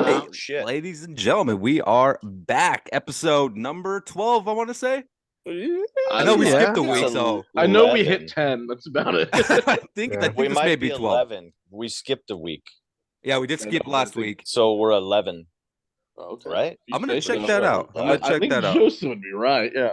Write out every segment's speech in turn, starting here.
Hey, shit. Ladies and gentlemen, we are back. Episode number 12, I want to say. I know we skipped a week, so I know we hit 10. That's about it. I think we this might may be be 12. 11. We skipped a week, Yeah, we did skip last week. so we're 11. Okay. Right? I'm gonna check so. that out. I'm gonna I check think that out. Joseph would be right. Yeah.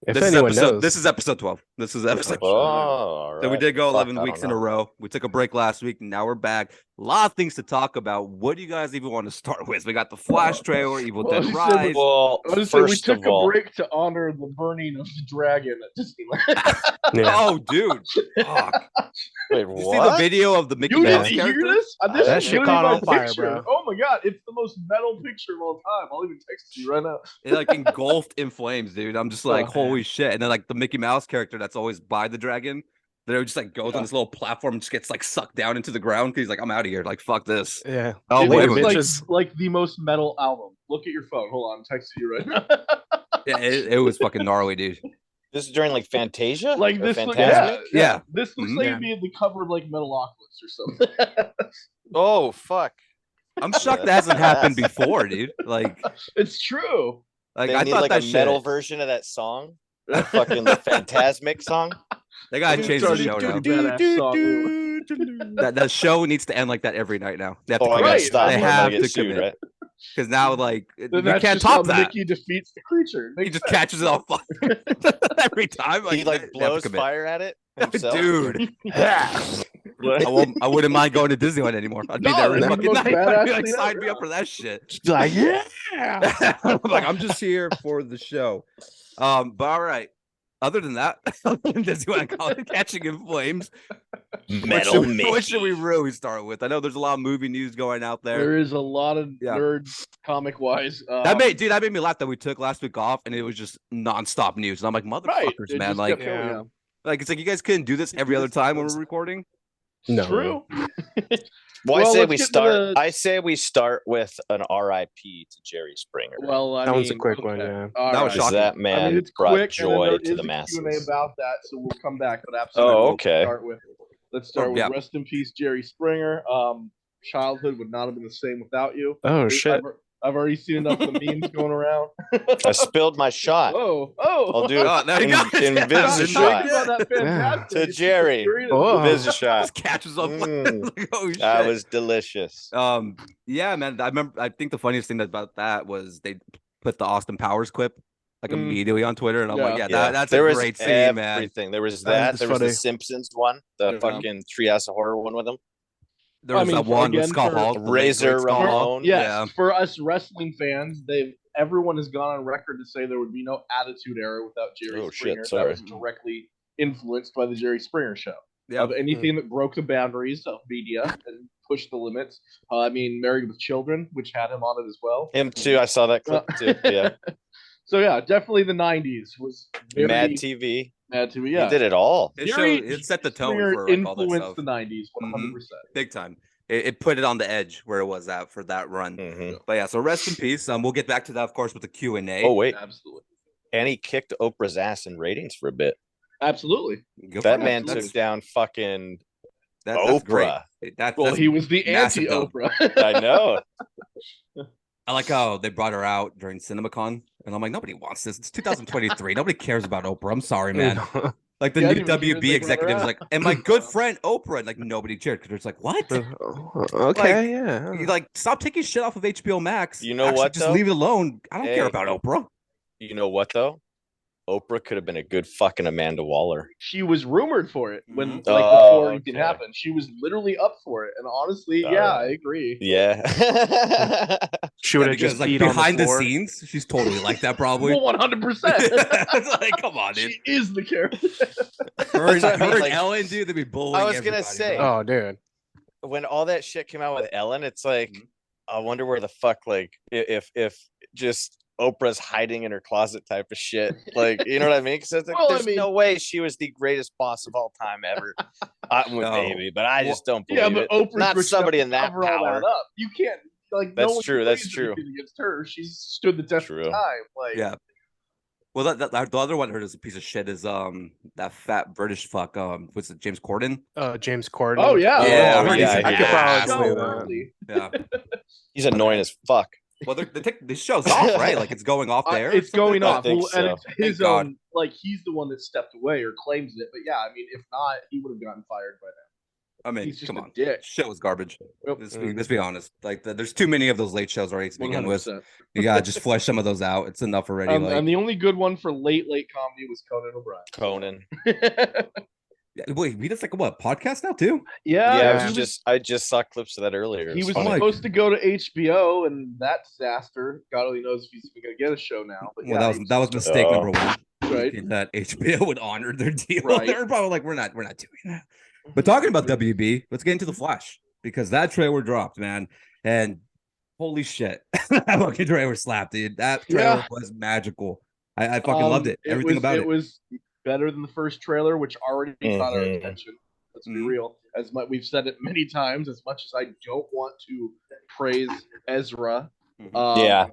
If anyone knows, This is episode 12. This is episode 12. Oh, all right. So we did go 11 Fuck, I weeks don't in a know. row. We took a break last week. Now we're back. A lot of things to talk about. What do you guys even want to start with? We got the Flash trailer, Evil Well, Dead you said Rise. Well, I was saying we first took of all, a break to honor the burning of the dragon at Disneyland. Oh, dude. Fuck. wait, Did you see the what? video of the Mickey You Mouse didn't hear character? this? This That is shit literally caught my on fire, picture. bro. Oh my god, it's the most metal picture of all time. I'll even text you right now. It like engulfed in flames, dude. I'm just like, Oh, holy shit. And then like the Mickey Mouse character that's always by the dragon, that just like goes on this little platform and just gets like sucked down into the ground because he's like, I'm out of here. Like, fuck this. yeah. Oh, It wait, looks bitches. like the most metal album. Look at your phone. Hold on, I'm texting you right now. Yeah, it was fucking gnarly, dude. This is during like Fantasia? Like Or this, Fantasmic? Yeah. This looks Mhm. like Yeah. it'd be in the cover of like Metalocalypse or something. Oh, fuck. I'm shocked that hasn't happened before, dude. Like It's true. I They need thought like that a shit. metal version of that song. That fucking the Fantasmic song. They gotta It's change the already show too now. badass song. That show needs to end like that every night now. They have to Oh, I commit. gotta Right. stop. They I'm gonna have get to sued, commit. right? Because now, like, you Then that's can't just how top that. Mickey defeats the creature. He Makes just sense. catches it on fire every time. He like they have to blows commit. fire at it himself. Dude. I wouldn't mind going to Disneyland anymore. I'd be No, there every that'd fucking be the most night. I'd be badass like, thing sign ever. me up for that shit. Like, yeah. I'm like, I'm just here for the show. But all right. Other than that, Disneyland catching in flames. Metal What should we really start with? I know there's a lot of movie news going out there. There is a lot of Yeah. nerds, comic wise. That made me laugh that we took last week off and it was just nonstop news. And I'm like, motherfuckers, It man. just Like, kept going, yeah. like it's like you guys couldn't do this every other time when we're recording. No. True. Well, Well, I say let's we get to start. the- I say we start with an R.I.P. to Jerry Springer. Well, I That mean, one's a quick one, yeah. All That was right. Because shocking. that man I mean, it's brought quick, and joy then to there the is a masses. Q&A about that, so we'll come back. But absolutely, Oh, okay. Let's start with yeah. rest in peace, Jerry Springer. Childhood would not have been the same without you. Oh shit. I've already seen enough of the memes going around. I spilled my shot. Oh, I'll do Oh, there you go. Invis a Talking shot about that Yeah. fantastic to Jerry. Oh. Invis a shot. Just catches up. Like, oh shit. That was delicious. Yeah, man. I think the funniest thing about that was they put the Austin Powers clip like Mm. immediately on Twitter, and I'm like, Yeah. that's there a was great scene, man. everything. There was That that. was There was the funny. Simpsons one, the Yeah. fucking Treehouse of Horror one with him. There was I mean, that one with again, Scott for- Hall, the late Razor great Scott Hall. Ramon. Yes, Yeah. for us wrestling fans, everyone has gone on record to say there would be no Attitude Era without Jerry Oh, shit, Springer. That sorry. was directly influenced by the Jerry Springer show. Yeah. Of anything that broke the boundaries of media and pushed the limits. I mean, Married with Children, which had him on it as well. Him too. I saw that clip too. Yeah. So yeah, definitely the '90s was very Mad TV. Mad TV. Yeah, He did it all. It set the tone Springer for like, all that influenced stuff. the '90s 100%. Big time. It put it on the edge where it was at for that run. Mhm. But yeah, so rest in peace. We'll get back to that, of course, with the Q&A. Oh wait, Absolutely, and he kicked Oprah's ass in ratings for a bit. absolutely. Good for That him. man That's- took down fucking that's great. Oprah. Well, That's he was the massive, though. anti-Oprah. I know. I like how they brought her out during CinemaCon, and I'm like, nobody wants this. It's 2023. Nobody cares about Oprah. I'm sorry, man. Like the Yeah, I new didn't even hear WB they brought her executives, out. like, and my good friend Oprah, and like nobody cheered because it's like, what? Okay, yeah. You, like, stop taking shit off of HBO Max. You know Actually, what, Just though? leave it alone. I don't care Hey. about Oprah. You know what though? Oprah could have been a good fucking Amanda Waller. She was rumored for it when Mhm. like Oh, before anything okay. happened. She was literally up for it, and honestly, All yeah, right. I agree. Yeah. She would Yeah, have because, just like beat on behind the floor. scenes, she's totally like that, probably. Well, 100%. It's like, come on, dude. She is the character. Her and, That's what I mean, her and like- Ellen, dude, they'd be bullying. I was gonna everybody, say. bro. Oh, dude. When all that shit came out with Ellen, it's like, Mhm. I wonder where the fuck, like, if just Oprah's hiding in her closet type of shit. Like, you know what I mean? Because like, Well, I there's mean- no way she was the greatest boss of all time ever. No. Maybe, but I just don't believe Yeah, but it. Oprah's Not rich somebody enough in to that cover all power. that up. You can't like. That's no one true, can that's raise true. anything against her. She's stood the test True. of time. Like, Yeah. Well, the other one I heard is a piece of shit is that fat British fuck. What's it, James Corden? James Corden. Oh yeah, Yeah, Oh, I heard yeah, he's I could probably so see that. early. Yeah. He's annoying as fuck. Well, they take this show's off, right? Like it's going off there. It's going I off. think Well, and so. it's his Thank God. own. Like he's the one that stepped away or claims it. But yeah, I mean, if not, he would have gotten fired by now. I mean, He's just come a on, dick. show is garbage. Yep. Let's be honest. Like there's too many of those late shows already to begin with. 100%. You gotta just flesh some of those out. It's enough already. And the only good one for late comedy was Conan O'Brien. Conan. Wait, we just like what podcast now too? Yeah, Yeah, he was, I just saw clips of that earlier. he was funny. supposed to go to HBO, and that disaster. God only knows if he's even gonna get a show now. But Well, yeah, that was mistake number one. right. That HBO would honor their deal. Right. They're probably like, we're not doing that. But talking about WB, let's get into the Flash because that trailer dropped, man, and holy shit, that fucking trailer slapped, dude. That trailer was magical. I fucking loved it. Everything about it. It was better than the first trailer, which already caught our Mhm. attention. Let's be real. As much we've said it many times. As much as I don't want to praise Ezra, Yeah.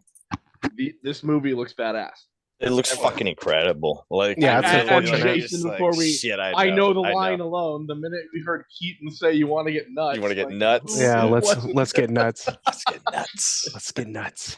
This movie looks badass. It looks fucking incredible. Like, Yeah, it's And unfortunate. Jason, before we, shit, I know the line alone. The minute we heard Keaton say, "You want to get nuts," You wanna get nuts? Yeah, who let's wasn't- get nuts. Let's get nuts. Let's get nuts.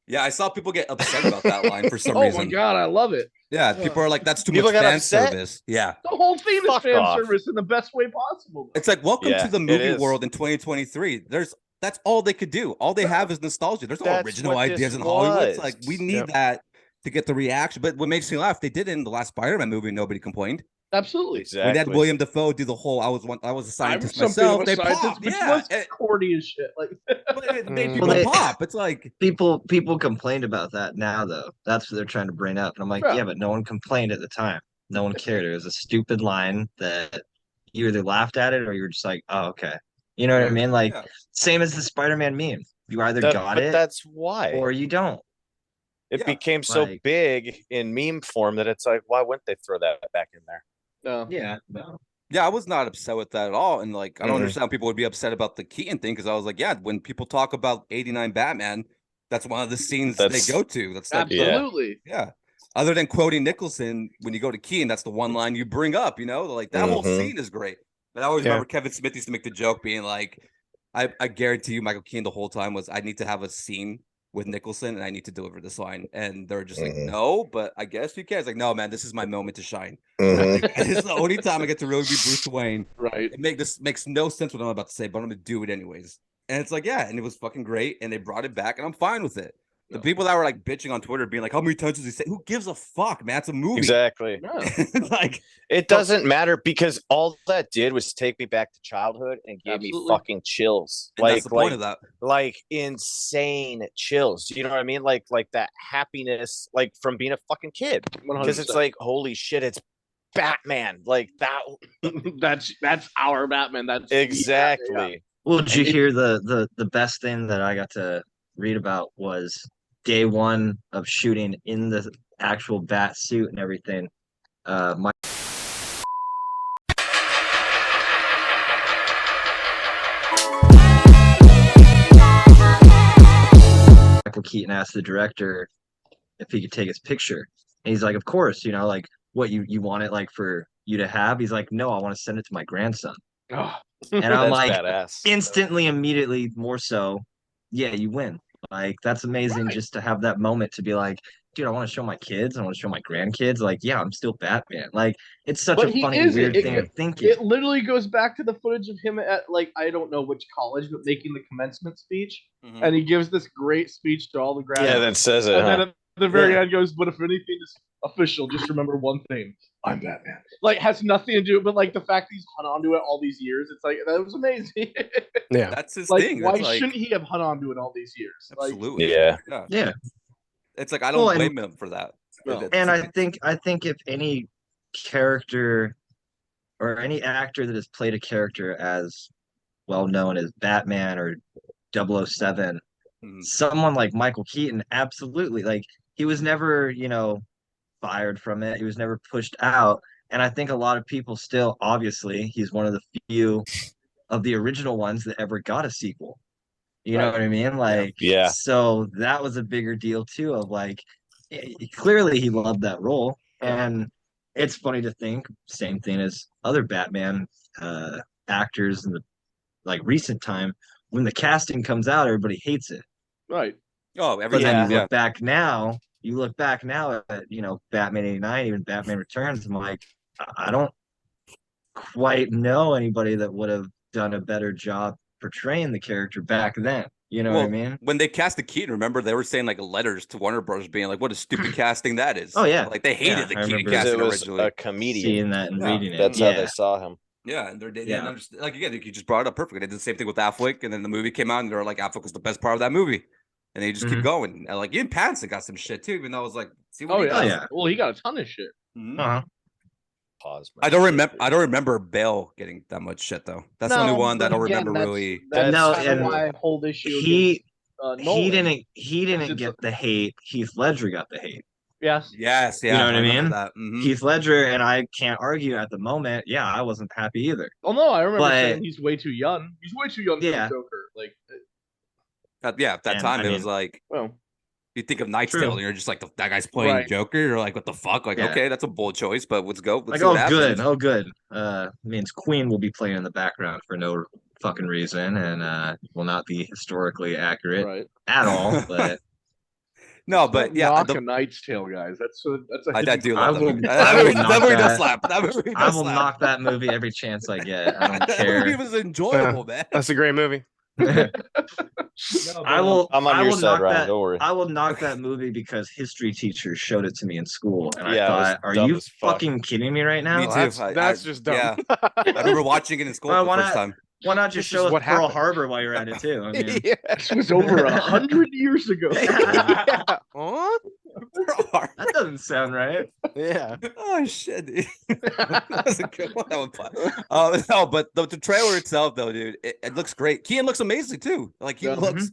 Yeah, I saw people get upset about that line for some Oh reason. my god, I love it. Yeah, people are like, that's too People much got fan upset? service. Yeah. The whole thing is Fuck fan off. service in the best way possible. It's like, welcome Yeah, to the it movie is. world in 2023. That's all they could do. All they have is nostalgia. There's no That's original what this ideas in Hollywood. It's was. like, we need Yep. that to get the reaction. But what makes me laugh, they did it in the last Spider-Man movie, and nobody complained. Absolutely. Exactly. When they had William Dafoe do the whole, I was a scientist myself. They popped. which Yeah, was corny as shit. Like, but it made people Well, they- pop. It's like, People complained about that now though. That's what they're trying to bring up. And I'm like, Yeah. yeah, but no one complained at the time. No one cared. It was a stupid line that you either laughed at it or you were just like, oh, okay. You know what I mean? Like yeah. same as the Spider-Man meme. You either got but it that's why or you don't. it Yeah, became so like- big in meme form that it's like, why wouldn't they throw that back in there? no. Yeah. No. Yeah, I was not upset with that at all. And like, I don't Mhm. understand how people would be upset about the Keaton thing because I was like, yeah, when people talk about 89 Batman, that's one of the scenes That's- they go to. That's like, Yeah. Absolutely. yeah. Other than quoting Nicholson, when you go to Keaton, that's the one line you bring up, you know, like that whole Mhm. scene is great. But I always Yeah. remember Kevin Smith used to make the joke being like, I guarantee you, Michael Keaton the whole time was, I need to have a scene with Nicholson and I need to deliver this line. And they're just like, Mhm. no, but I guess you can. It's like, no, man, this is my moment to shine. Mhm. This is the only time I get to really be Bruce Wayne. Right. This makes no sense what I'm about to say, but I'm gonna do it anyways. And it's like, yeah, and it was fucking great, and they brought it back, and I'm fine with it. The Yeah. people that were like bitching on Twitter, being like, "How many times does he say?" Who gives a fuck, man? It's a movie. Exactly. Yeah. Like, It doesn't matter because all that did was take me back to childhood and gave me Absolutely. fucking chills. and that's the point of that. like insane chills. You know what I mean? Like that happiness, like from being a fucking kid. Because it's 100%. like, holy shit, it's Batman. Like that. that's our Batman. That's Exactly. Well, did you hear the best thing that I got to read about was day one of shooting in the actual bat suit and everything. Michael Keaton asked the director if he could take his picture. And he's like, of course, you know, like what you want it like for you to have? He's like, no, I want to send it to my grandson. Oh. And I'm That's like, badass. instantly, immediately, more so, yeah, you win. Like, that's amazing Right. just to have that moment to be like, dude, I want to show my kids, I want to show my grandkids, like, yeah, I'm still Batman. Like, it's such But a he funny, is weird it. thing of thinking. It literally goes back to the footage of him at like I don't know which college, but making the commencement speech, Mhm. and he gives this great speech to all the Yeah, graduates. then says it. And then Huh? at the very Yeah. end goes, but if anything is official, just remember one thing: I'm Batman. Like has nothing to do, but like the fact that he's hung on to it all these years, it's like that was amazing. Yeah. That's his like thing. why That's like, shouldn't he have hung on to it all these years? Like, absolutely. Yeah. Yeah. It's like I don't Well, blame him for that. No. It's- And I think if any character or any actor that has played a character as well known as Batman or 007, Mhm. someone like Michael Keaton, absolutely. Like he was never, fired from it. He was never pushed out. And I think a lot of people still, obviously, he's one of the few of the original ones that ever got a sequel. You know Right. what I mean? Like, Yeah. so that was a bigger deal too, of like, clearly he loved that role. And it's funny to think, same thing as other Batman actors in the like recent time, when the casting comes out, everybody hates it. Right. Oh, every But then time. you Yeah. look back now at, Batman 89, even Batman Returns. I'm like, I don't quite know anybody that would have done a better job portraying the character back then. You know what I mean? When they cast the Keaton, remember they were saying like letters to Warner Brothers being like, "What a stupid casting that is." Oh yeah, like they hated the I Keaton remember Because casting it was originally. a comedian. seeing that and Yeah. reading it. That's how they saw him. Yeah, and they Yeah. didn't understand. Like again, you just brought it up perfectly. They did the same thing with Affleck, and then the movie came out, and they were like, "Affleck was the best part of that movie," and they just keep going. And like even Pattinson got some shit too, even though I was like, "See what Oh he yeah. does." yeah. Well, he got a ton of shit. Mhm. Uh-huh. Pause. I don't remember Bale getting that much shit though. That's the only one that I don't remember really. That's No, kind of and why I hold issue. He Nolan. he didn't get the hate. Heath Ledger got the hate. Yes. Yes, yeah, You know what I remember mean? that. Mhm. Heath Ledger, and I can't argue at the moment. Yeah, I wasn't happy either. Oh no, I remember But- saying he's way too young. He's way too young for Yeah. the Joker. Like, At that And, time, I it mean, was like well, you think of Knight's True. Tale, and you're just like, that guy's playing Right. Joker. You're like, what the fuck? Like, Yeah. okay, that's a bold choice, but let's go. Let's Like, see what happens. good. Means Queen will be playing in the background for no fucking reason, and will not be historically accurate right. at all. But No, but yeah, knock a Knight's Tale, guys. That's a I hidden do I love that will- movie. I That will movie, knock that movie does that. slap. That movie does I will slap. knock that movie every chance I get. I don't That movie care. was enjoyable, man. That's a great movie. I will. I'm on I your will side, knock Ryan. that. Don't worry. I will knock that movie because history teachers showed it to me in school, and Yeah, it I was thought, "Are dumb you as fuck. fucking kidding me right now?" Me too. That's just dumb. Yeah, I remember watching it in school Well, for why the first not? time. Why not just This is show us what Pearl happened. Harbor while you're at it too? I mean, yeah. This was over 100 years ago. Yeah. Huh? that doesn't sound right. Yeah. Oh shit, dude. That was a good one. That one fun. No, but the trailer itself, though, dude, it looks great. Kean looks amazing too. Like he Yeah. looks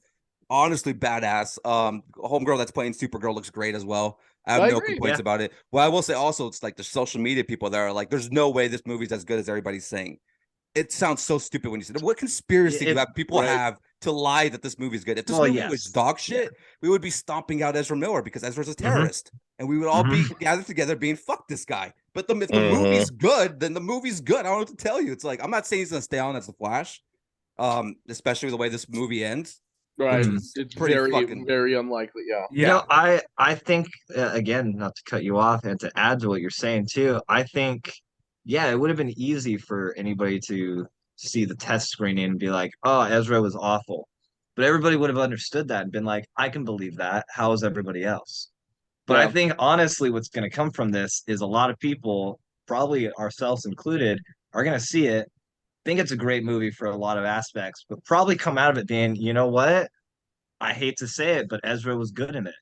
honestly badass. Homegirl that's playing Supergirl looks great as well. I have I no agree, complaints yeah. about it. Well, I will say also, it's like the social media people that are like, "There's no way this movie's as good as everybody's saying." It sounds so stupid when you say that. What conspiracy do people right. have to lie that this movie's good? If this Well, movie yes. was dog shit, we would be stomping out Ezra Miller because Ezra's a Mm-hmm. terrorist, and we would all be gathered together being "fuck this guy." But if the Mhm. movie's good, then the movie's good. I don't know what to tell you. It's like I'm not saying he's gonna stay on as the Flash, especially the way this movie ends. Right. Which is It's pretty very, fucking- very unlikely. Yeah. You know, I think again, not to cut you off and to add to what you're saying too, I think it would have been easy for anybody to see the test screening and be like, "Oh, Ezra was awful," but everybody would have understood that and been like, "I can believe that. How is everybody else?" But I Yeah. think honestly, what's going to come from this is a lot of people, probably ourselves included, are going to see it, think it's a great movie for a lot of aspects, but probably come out of it being, you know what? I hate to say it, but Ezra was good in it.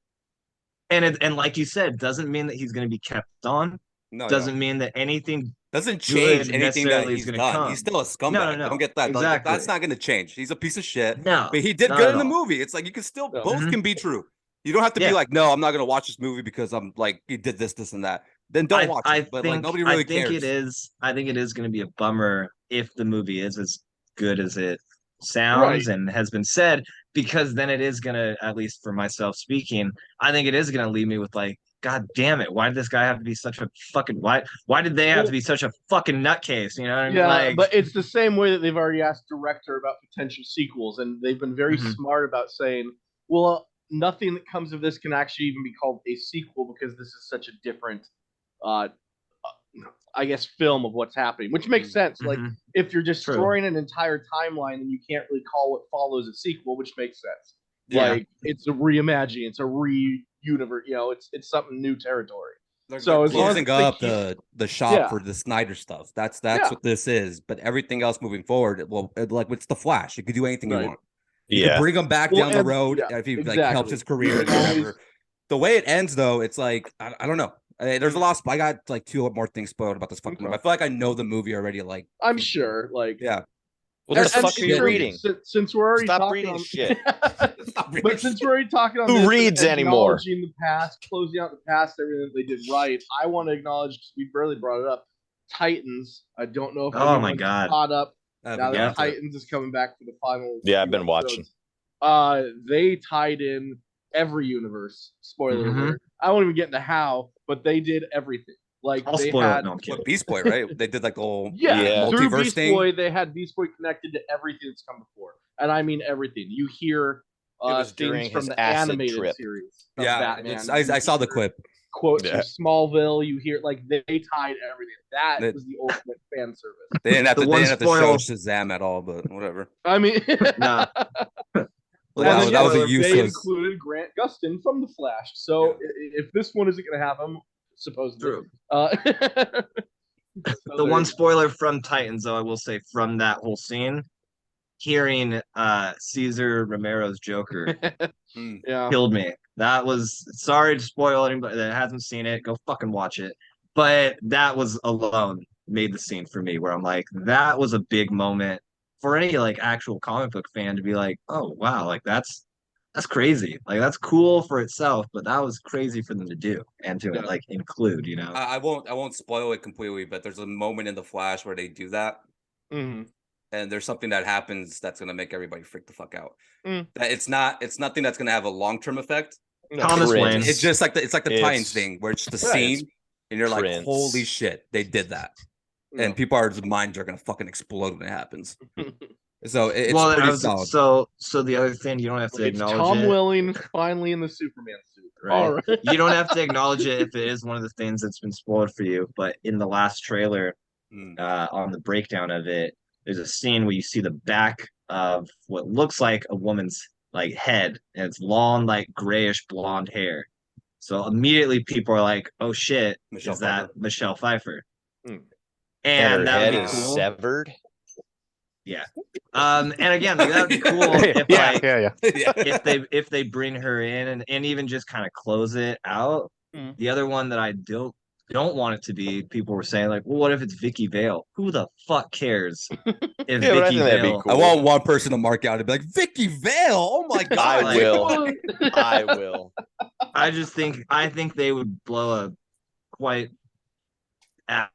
And like you said, doesn't mean that he's going to be kept on. No, Doesn't mean that anything. doesn't change good anything that necessarily is he's gonna done. come. He's still a scumbag. No. Don't get that. Like, Exactly. that's not going to change. He's a piece of shit. No, But he did not good at in the all. movie. It's like you can still No. both can be true. You don't have to be Yeah. like, no, I'm not going to watch this movie because I'm like he did this, and that. Then don't watch it. But like nobody really cares. I think it is going to be a bummer if the movie is as good as it sounds and has been said, because then it is going to, at least for myself speaking, I think it is going to leave me with like, God damn it! Why did this guy have to be such a fucking why did they have to be such a fucking nutcase? You know what I mean? Yeah, Like, but it's the same way that they've already asked director about potential sequels, and they've been very Mhm. smart about saying, well, nothing that comes of this can actually even be called a sequel because this is such a different, I guess, film of what's happening, which makes sense. Like, Mhm. if you're destroying an entire timeline, then you can't really call what follows a sequel, which makes sense. Yeah. Like, it's a reimagining, it's a re-universe, it's something new territory. They're So as long as closing they up keep- the shop Yeah. for the Snyder stuff. That's Yeah. what this is. But everything else moving forward, like it's the Flash. You could do anything Right. you want. You can bring him back Well, down the and- road yeah, if he like exactly. helps his career and As long as- whatever. The way it ends, though, it's like I don't know. There's a lot. I got like 2 more things spoiled about this fucking Okay. movie. I feel like I know the movie already. Like, I'm sure, like, yeah. Well, there's and fucking since- reading. Since we're already Stop talking reading on, shit. but since we're already talking on Who this, reads and anymore? acknowledging the past, closing out the past, everything that they did right, I want to acknowledge, because we barely brought it up, Titans. I don't know if Oh my anyone's God. caught up I now that haven't got to it. Titans is coming back for the final. Yeah, I've few been watching. episodes. They tied in every universe. Spoiler Mhm. alert. I won't even get into how, but they did everything. Like I'll they spoil had it. No, I'm kidding. What, Beast Boy, right? They did like the whole Yeah. through multiverse Beast thing. Boy, they had Beast Boy connected to everything that's come before, and I mean everything. You hear It was scenes during from his the acid animated trip. series of Yeah, Batman. I saw the clip. Quotes Yeah. from Smallville. You hear like they tied everything. That They- was the ultimate fan service. They didn't have The to. They one didn't have to show spoil- Shazam at all, but whatever. I mean, Nah. And Wow, then, that was a they useless. included Grant Gustin from The Flash. So if this one isn't going to have him, supposedly. True. So The there one you go. spoiler from Titans, though, I will say from that whole scene, hearing Caesar Romero's Joker Yeah. killed me. That was sorry to spoil anybody that hasn't seen it. Go fucking watch it. But that was alone made the scene for me where I'm like, that was a big moment for any like actual comic book fan to be like, oh wow, like that's crazy. Like that's cool for itself, but that was crazy for them to do and to Yeah. like include, you know. I won't spoil it completely, but there's a moment in the Flash where they do that, Mhm. and there's something that happens that's gonna make everybody freak the fuck out. Mm. That it's nothing that's gonna have a long-term effect. No, Thomas Prince. Wayne. It's just like the It's- Titans thing where it's just the Right, it's scene, and you're like, Prince. holy shit, they did that, no. and people's minds are gonna fucking explode when it happens. So it's well, pretty solid. so the other thing you don't have to It's acknowledge Tom it. Welling finally in the Superman suit. Right. All right. You don't have to acknowledge it if it is one of the things that's been spoiled for you. But in the last trailer, Mm. on the breakdown of it, there's a scene where you see the back of what looks like a woman's like head, and it's long, like grayish blonde hair. So immediately people are like, "Oh shit, Michelle is that Pfeiffer. Michelle Pfeiffer?" Hmm. And her And that head would be is cool. severed. Yeah. And again, like, that would be cool if yeah, like yeah. if they bring her in and even just kind of close it out. Mm. The other one that I don't want it to be, people were saying like, well, what if it's Vicky Vale? Who the fuck cares if Yeah, but I Vicky think that'd be Vale? cool. I want one person to mark out and be like, Vicky Vale. Oh my god. I like- will. I will. I think they would blow a quite apt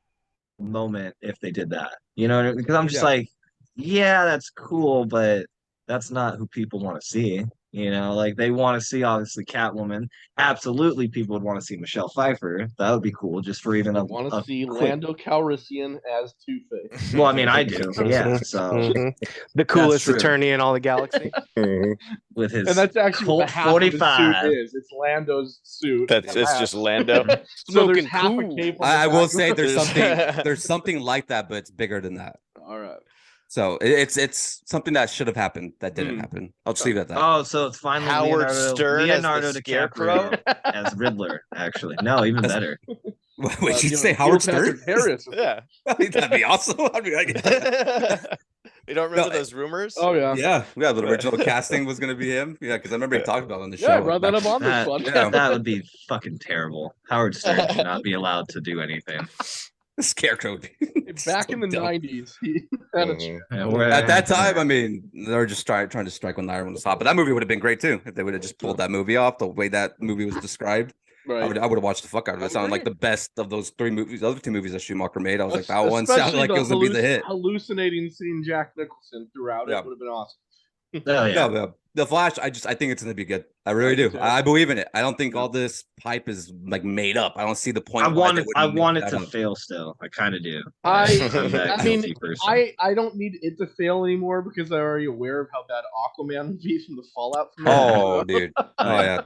moment if they did that. You know what I mean? Because I'm just Yeah. like, yeah, that's cool, but that's not who people want to see. You know, like they want to see obviously Catwoman. Absolutely, people would want to see Michelle Pfeiffer. That would be cool, just for even I a want to a see quick- Lando Calrissian as Two-Face. Well, I mean, I do, yeah. So Mhm. The coolest true. attorney in all the galaxy. with his And that's actually what Colt the half of his 45. suit is. It's Lando's suit. That's it's just Lando. So there's Smoking half cool. a cape on the I will back. say there's There's- there's something like that, but it's bigger than that. All right. So it's something that should have happened that didn't Hmm. happen. I'll just leave it at that. oh, so it's finally Howard Stern Leonardo as the DiCaprio as Riddler. Actually, no, even better. Wait, you Neil say Howard Stern? Patrick Harris. Yeah. That'd be awesome. I'd be like, You don't remember No, those rumors? Oh yeah. yeah, the original casting was gonna be him. Yeah, because I remember he talked about it on the show. Yeah, I brought that up on this That, one. yeah. that would be fucking terrible. Howard Stern should not be allowed to do anything. Scarecrow. would be Back so in the dumb. 90s, he had a Mhm. At that time, I mean, they were just trying to strike when the iron was hot. But that movie would have been great too if they would have just pulled that movie off the way that movie was described. I would have watched the fuck out of it. It sounded like the best of those three movies. The other two movies that Schumacher made, I was like, that one sounded Especially like it was gonna be the hit. Hallucinating seeing Jack Nicholson throughout Yeah. it would have been awesome. Oh yeah. No, the Flash. I think it's gonna be good. I really do. too. I believe in it. I don't think all this hype is like made up. I don't see the point. I why want they it. would I make want it that to up. fail. Still, I kind of do. I I'm that I mean, guilty person. I don't need it to fail anymore because I'm already aware of how bad Aquaman would be from the fallout. From Oh, that. dude. Oh yeah,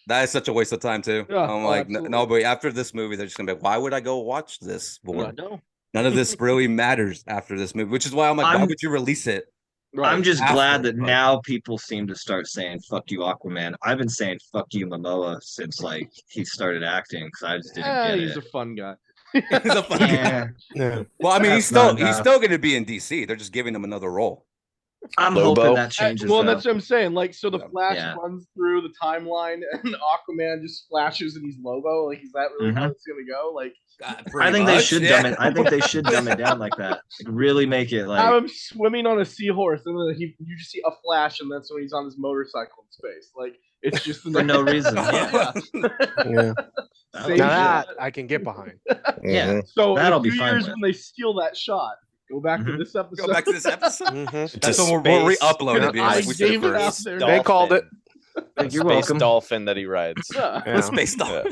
that is such a waste of time too. Yeah, I'm oh, like, absolutely. no, but after this movie, they're just gonna be like, why would I go watch this? I For? know. None of this really matters after this movie, which is why I'm like, why I'm- would you release it? Right. I'm just after, glad that but- now people seem to start saying "fuck you, Aquaman." I've been saying "fuck you, Momoa" since like he started acting because I just didn't get he's it. a fun guy. He's a fucking- Yeah, Yeah. Well, I mean, he's That's still not enough. going to be in DC. They're just giving him another role. I'm Lobo. hoping that changes. Well, and though. that's what I'm saying. Like, so the Flash Yeah. runs through the timeline, and Aquaman just flashes and he's Lobo. Like, is that really how it's gonna go? Like, I think they should dumb it. I think they should dumb it down like that. Like, really make it have like him swimming on a seahorse, and then you just see a flash, and that's when he's on his motorcycle in space. Like, it's just for no reason. Yeah, Yeah. Same Now shit. that I can get behind. yeah. So That'll in be 2 fine years with. when they steal that shot, go back to Mhm. this episode. Go back to this episode. Mhm. That's what we're space. re-uploading. I We said it gave it out first. there. They called it. You're space welcome. dolphin that he rides. Yeah. Yeah. Space Dog.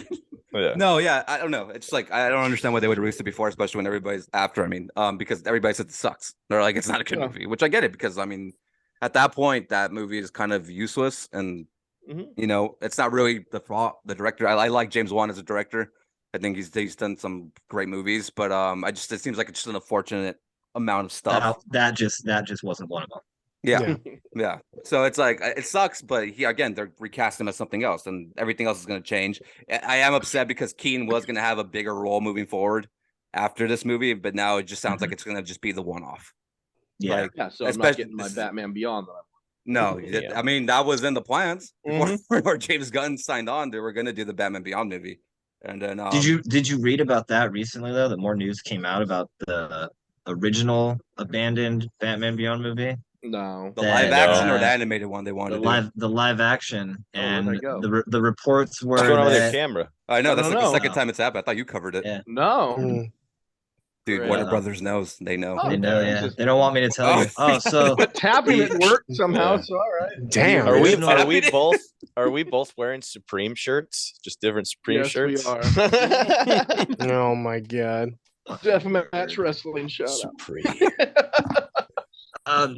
Yeah. No, yeah, I don't know. It's like I don't understand why they would release it before, especially when everybody's after. I mean, because everybody says it sucks. They're like, it's not a good Yeah. movie, which I get it because I mean, at that point, that movie is kind of useless, and Mhm. you know, it's not really the fault the director. I like James Wan as a director. I think he's done some great movies, but it seems like it's just an unfortunate amount of stuff. That just wasn't one of them. Yeah. Yeah. So it's like it sucks, but they're recasting him as something else, and everything else is going to change. I am upset because Keaton was going to have a bigger role moving forward after this movie, but now it just sounds like it's going to just be the one-off. Yeah. Like, Yeah, so I'm not especially getting my this is- Batman Beyond that I want. No, Yeah. I mean that was in the plans Mhm. before James Gunn signed on. They were going to do the Batman Beyond movie, and then Did you read about that recently though? That more news came out about the original abandoned Batman Beyond movie, No. the that, live action or uh, the animated one they wanted to do? the live action, Oh, where'd and I go? the reports were What's going on with your that camera? I know I that's don't like the know. second time it's happened. I thought you covered it, Yeah. No. Mm. dude. Great. Warner Yeah. Brothers knows. They know. Oh, they know, okay. yeah, they don't want me to tell Oh. you. Oh, so But tapping it worked somehow, Yeah. so all right. Damn. Are we original- are we both wearing Supreme shirts? Just different Supreme Yes, we shirts? are. Oh my god. Deathmatch wrestling shout out. Supreme.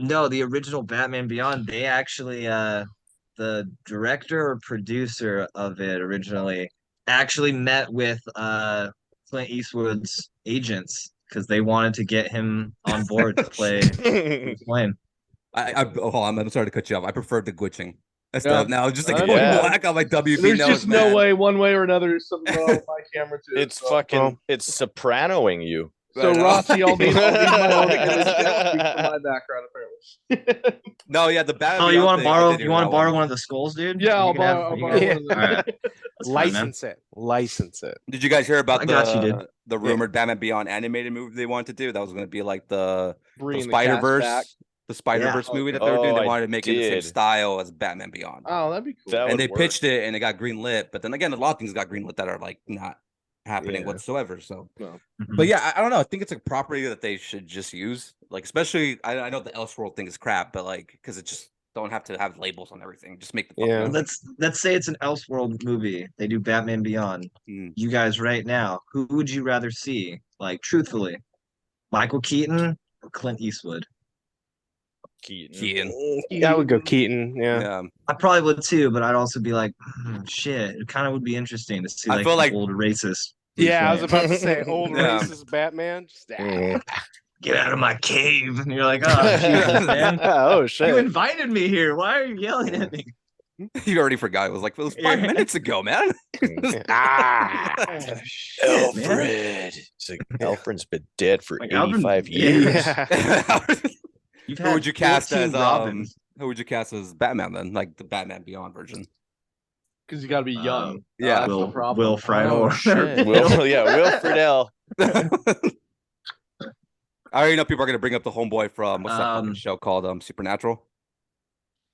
no, the original Batman Beyond, they actually the director or producer of it originally actually met with Clint Eastwood's agents because they wanted to get him on board to play Bruce Wayne. Hold on, I'm sorry to cut you off. I prefer the glitching. That's Yeah. now just like I going know. black on my WB There's nose, just man. no way, one way or another, there's something wrong with my camera too. It's so. fucking it's sopranoing you. So I know. Rossi, I'll need my own image next week for my background apparently. No, yeah, the Batman. Oh, you Beyond want to thing, I borrow? did You hear want to that borrow one. one of the skulls, dude? Yeah, You I'll can have- borrow you one can- of those. All right. That's fine, man. License it. License it. Did you guys hear about I got you, dude. the rumored Batman Beyond animated movie they wanted to do? That was going to be like the Bringing the Spider cast back. Verse, the Spider Verse Yeah. movie that they were doing. They Oh, I wanted to make it in the same did. style as Batman Beyond. Oh, that'd be cool. That And would they work. pitched it, and it got greenlit. But then again, a lot of things got greenlit that are like not happening Yeah. whatsoever. So, No. but yeah, I don't know. I think it's a property that they should just use. Like, especially, I know the Elseworld thing is crap, but like, because it just don't have to have labels on everything. Just make the fucking Yeah. movie. Let's say it's an Elseworld movie. They do Batman Beyond. Mm. You guys, right now, who would you rather see? Like, truthfully, Michael Keaton or Clint Eastwood? Keaton. I would go Keaton. Yeah. Yeah. I probably would too, but I'd also be like, shit. It kind of would be interesting to see I like feel the like- old racist. Bruce Yeah, I was Wayne. about to say old Yeah. racist Batman. Just, Get out of my cave, and you're like, oh, Jesus, man. oh You shit. invited me here. Why are you yelling at me? You already forgot. It was like, it was 5 Yeah. minutes ago, man. ah. Alfred. It's like Alfred's been dead for Like, Alfred- 85 yeah. years. You've Who had would you cast 14 as Robins. Who would you cast as Batman then? Like the Batman Beyond version? Because you got to be young. Yeah. That's the Will problem. Will Friedle. Oh, shit. Will Friedle. I already know people are gonna bring up the homeboy from what's that fucking Um, show called Supernatural.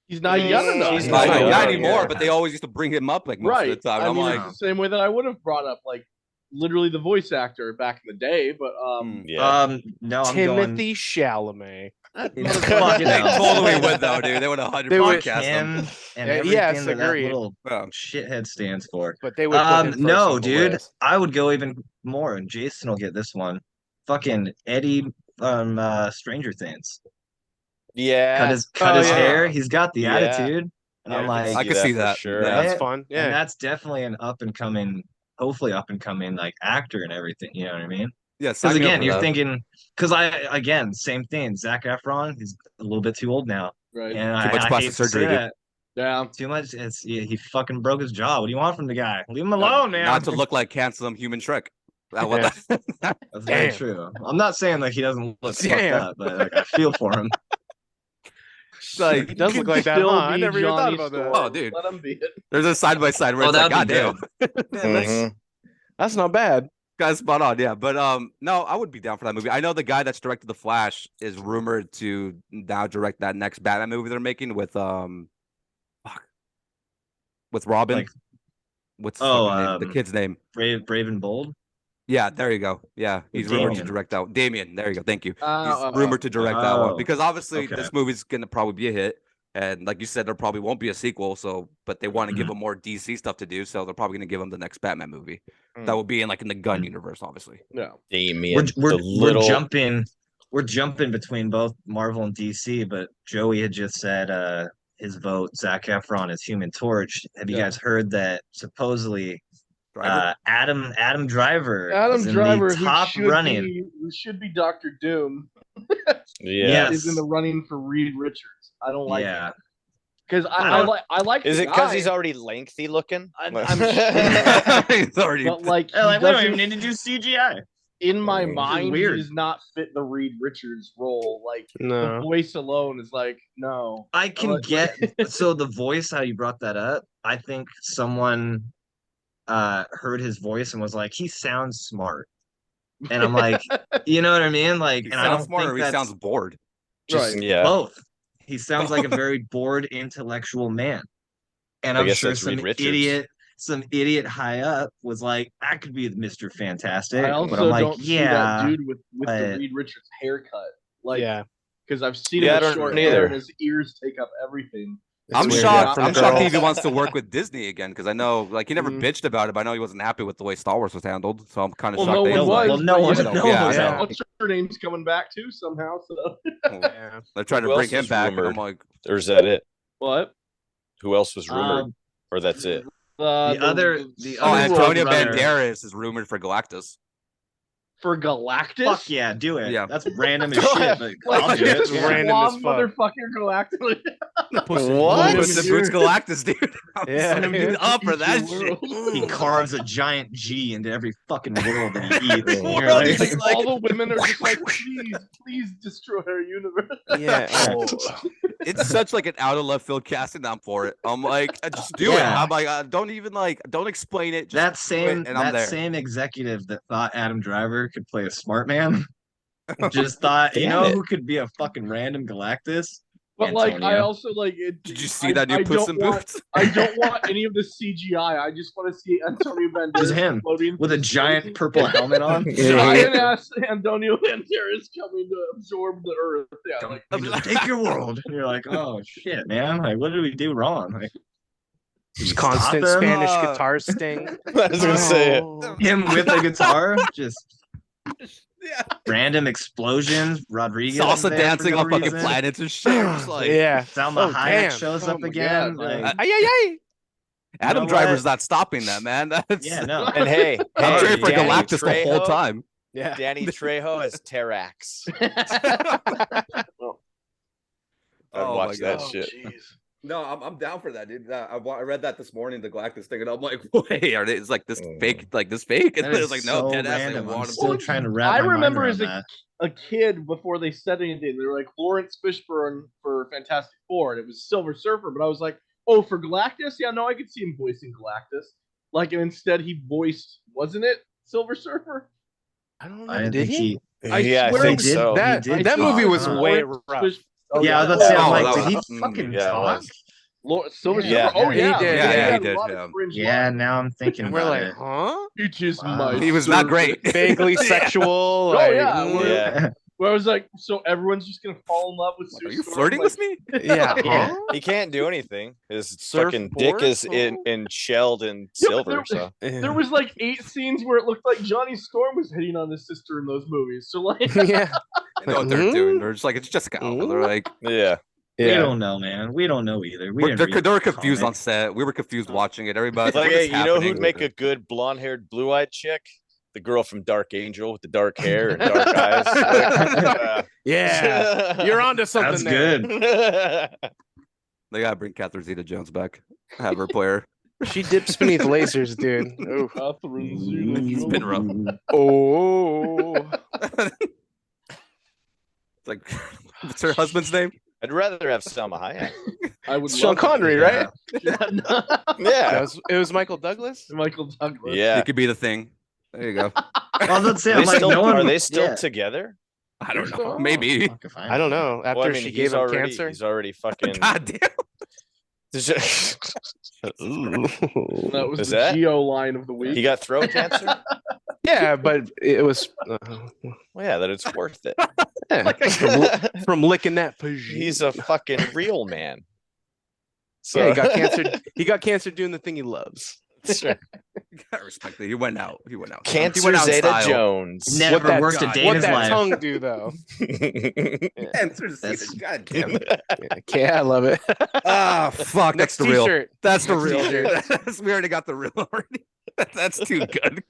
He's not young enough. He's I not know, young, not yeah. anymore, but they always used to bring him up like most Right. of the time. I I'm mean, like, it's the same way that I would have brought up, like, literally the voice actor back in the day, but Yeah. No, I'm Timothy Chalamet. Fuck they no. totally would though, dude. They would 100 They would- cast him. him and Yeah, everything yes, that agreed. little Yeah. shithead stands for. But they would put him first No, on the dude, list. I would go even more, and Jason will get this one. Fucking Eddie Stranger Things. Yeah. Cut his yeah. hair. He's got the Yeah. attitude. And Yeah, I'm like, I could see for that. Sure. Yeah. That's Yeah. fun. and Yeah. that's definitely an up and coming, hopefully up and coming like actor and everything. You know what I mean? Yeah, Because sign me up again, for you're that. thinking, same thing. Zac Efron, he's a little bit too old now, right. and Too much I plastic hate to say surgery, dude. that. Yeah. Too much. He fucking broke his jaw. What do you want from the guy? Leave him alone, man. Not to look like handsome human Shrek. That was That's very Damn. true. I'm not saying like he doesn't look fucked Damn. up, but like I feel for him. like He does look like that, Still huh? I be never even thought Johnny about that. Storm. Oh, dude. Let him be it. there's a side by side where it's like, God that'd damn, be dope. Mhm. That's not bad. guy's spot on, yeah. But no, I would be down for that movie. I know the guy that's directed The Flash is rumored to now direct that next Batman movie they're making with with Robin. Like- What's his Oh, fucking name? The kid's name? Brave and Bold. Yeah, there you go. Yeah, he's rumored to Damien. direct that. Damien, there you go. Thank you. He's Oh, rumored to direct that one oh, because obviously okay. this movie's gonna probably be a hit, And like you said, there probably won't be a sequel. So, but they want to Mm-hmm. give him more DC stuff to do. So they're probably going to give him the next Batman movie. Mm. That will be in like in the gun Mm. universe, obviously. Yeah. Damien, we're the little we're jumping between both Marvel and DC, but Joey had just said his vote, Zac Efron as Human Torch. Have you Yeah. guys heard that supposedly Driver. Adam Driver Adam is in Driver, the top running? who should be Doctor Doom, yeah. is in the running for Reed Richards. I don't like Yeah. it because I don't- I like. Is the it because guy, he's already lengthy looking? I'm He's already. but like, They're like, he we don't doesn't- even need to do CGI. in my This is mind, weird. he does not fit the Reed Richards role. Like the No. voice alone is like, no. I can like- get so the voice, how you brought that up. I think someone heard his voice and was like, he sounds smart. And I'm like, you know what I mean? Like, He and I don't sounds smarter. think He that's sounds bored. just Yeah. both. He sounds like a very bored intellectual man. And I I'm guess sure that's Reed some Richards. idiot high up was like, that could be Mr. Fantastic. I but also I'm like, don't see that yeah. dude with the but- Reed Richards haircut. Like, Yeah. because I've seen Yeah, I him with don't short either. hair and his ears take up everything. I'm weird. shocked. Yeah, I'm from shocked he girls. even wants to work with Disney again because I know, like, he never Mhm. bitched about it, but I know he wasn't happy with the way Star Wars was handled. So I'm kind of Well, shocked. no they one was. Well, no but, one- you know, no one was. yeah. Yeah. What's her name's coming back too somehow? So Yeah. They're trying to Who bring else him was back, and I'm rumored? like, Or is that it? what? Who else was rumored? Um, Or that's it? the other oh, New World Antonio Runner. Banderas is rumored for Galactus. For Galactus? Fuck yeah, do it. Yeah. That's random as shit, but Like, I'll do it. It's Yeah. random as Swab fuck. motherfucker Galactus. What? Puss in Boots Galactus, dude. Yeah. I'm up for that Future shit. world. He carves a giant G into every fucking world that he eats. And What? you're like, He's like- all the women are just like, please destroy our universe. Yeah. Oh. It's such like an out of left field casting. I'm for it. I'm like, just do it. Yeah. I'm like, don't even like, don't explain it. Just that do it, same and I'm there. executive that thought Adam Driver could play a smart man just thought, you Damn know it. who could be a fucking random Galactus? But like, I Antonio. also like it. Did you see that new I Puss don't in want- Boots? I don't want any of the CGI. I just want to see Antonio Banderas Just him, floating with a through giant space. purple helmet on. Giant ass Antonio Banderas coming to absorb the Earth. Yeah, like He just take your world. And you're like, oh shit, man! Like, what did we do wrong? Like, Just stop constant him? Spanish Uh, guitar sting. I was gonna say it. Oh. him with a guitar, just Yeah. random explosions. Rodriguez Salsa there dancing for no on fucking reason. planets and shit. I'm just like, Yeah. Salma Oh, Hayek damn. shows Oh up my again. God, yeah. Like, ay, ay, ay. Adam know Driver's what? not stopping that, man. That's yeah, no. And hey, I'm hey, cheering for Danny Galactus the whole Trejo- time. Yeah. Danny Trejo as Terrax. I'd Oh watch my that God. shit. No, I'm down for that, dude. I read that this morning, the Galactus thing, and I'm like, wait, are they? It's like this fake, like this fake? And That it is was like, no, so dead ass. They random. I'm want him. still Well, trying to wrap I my mind remember around as that. a kid before they said anything. They were like Lawrence Fishburne for Fantastic Four, and it was Silver Surfer. But I was like, oh, for Galactus, yeah, no, I could see him voicing Galactus. Like, and instead he voiced, wasn't it Silver Surfer? I don't know. I didn't Did think he? I Yeah, I swear think he did. so. That He did that movie talk, was huh? way Lawrence rough. Fish- oh, Yeah, I was about to say, Oh, I'm like, that did he was- fucking yeah, it talk? was. Silver Yeah. Surfer. Oh He yeah, did, yeah, yeah, had he a did, lot yeah. of cringe Yeah, lines. now I'm thinking And we're about like, it. huh? It is Wow. my. He was not servant. great. Vaguely sexual. Oh Like, yeah, mm, Yeah. where I was like, so everyone's just gonna fall in love with. Like, Sue are you Storm? flirting Like, with me? yeah. Yeah. Huh? He can't do anything. His Surfboard? fucking dick is Oh. in shelled in Yeah, but silver. So There was like 8 scenes where it looked like Johnny Storm was hitting on his sister in those movies. So like, yeah. They know what they're doing. They're just like, it's Jessica Alba. They're like, yeah. We don't know, man. We don't know either. We didn't they're, read they were the confused on comic. set. We were confused watching it. Everybody's Like, like, hey, what's you know happening? who'd make a good blonde-haired, blue-eyed chick? The girl from Dark Angel with the dark hair and dark eyes. Like, Yeah. You're onto something. That's there. good. They gotta bring Catherine Zeta-Jones back. Have her play her. She dips beneath lasers, dude. Oof. It's been rough. Oh. It's like, what's her husband's name? I'd rather have Selma Hayek. I would. Sean love to Connery, see right? that. Yeah. It was Michael Douglas. Michael Douglas. Yeah. It could be the thing. There you go. Well, let's say, They I'm like, still- no one, are they still yeah. together? I don't They're know. still- Maybe. Fuck if I I don't know. After Well, I mean, she he's gave him already, cancer. He's already fucking. God damn. That was Is the that? Geo line of the week. He got throat cancer? Yeah, but it was Well, yeah, that it's worth it. yeah, from licking that. He's a fucking real man. So Yeah, he got cancer. He got cancer doing the thing he loves. Sure. You gotta respect that. He went out. He went out. He Cancer went out in Zeta style. Jones. Never that- worked a God, day in What his that life. tongue do though? Cancer Zeta. That's- God damn it. Yeah, I love it. Ah, fuck. Next That's the real. T-shirt. That's the Next real. t-shirt. We already got the real already. That's too good.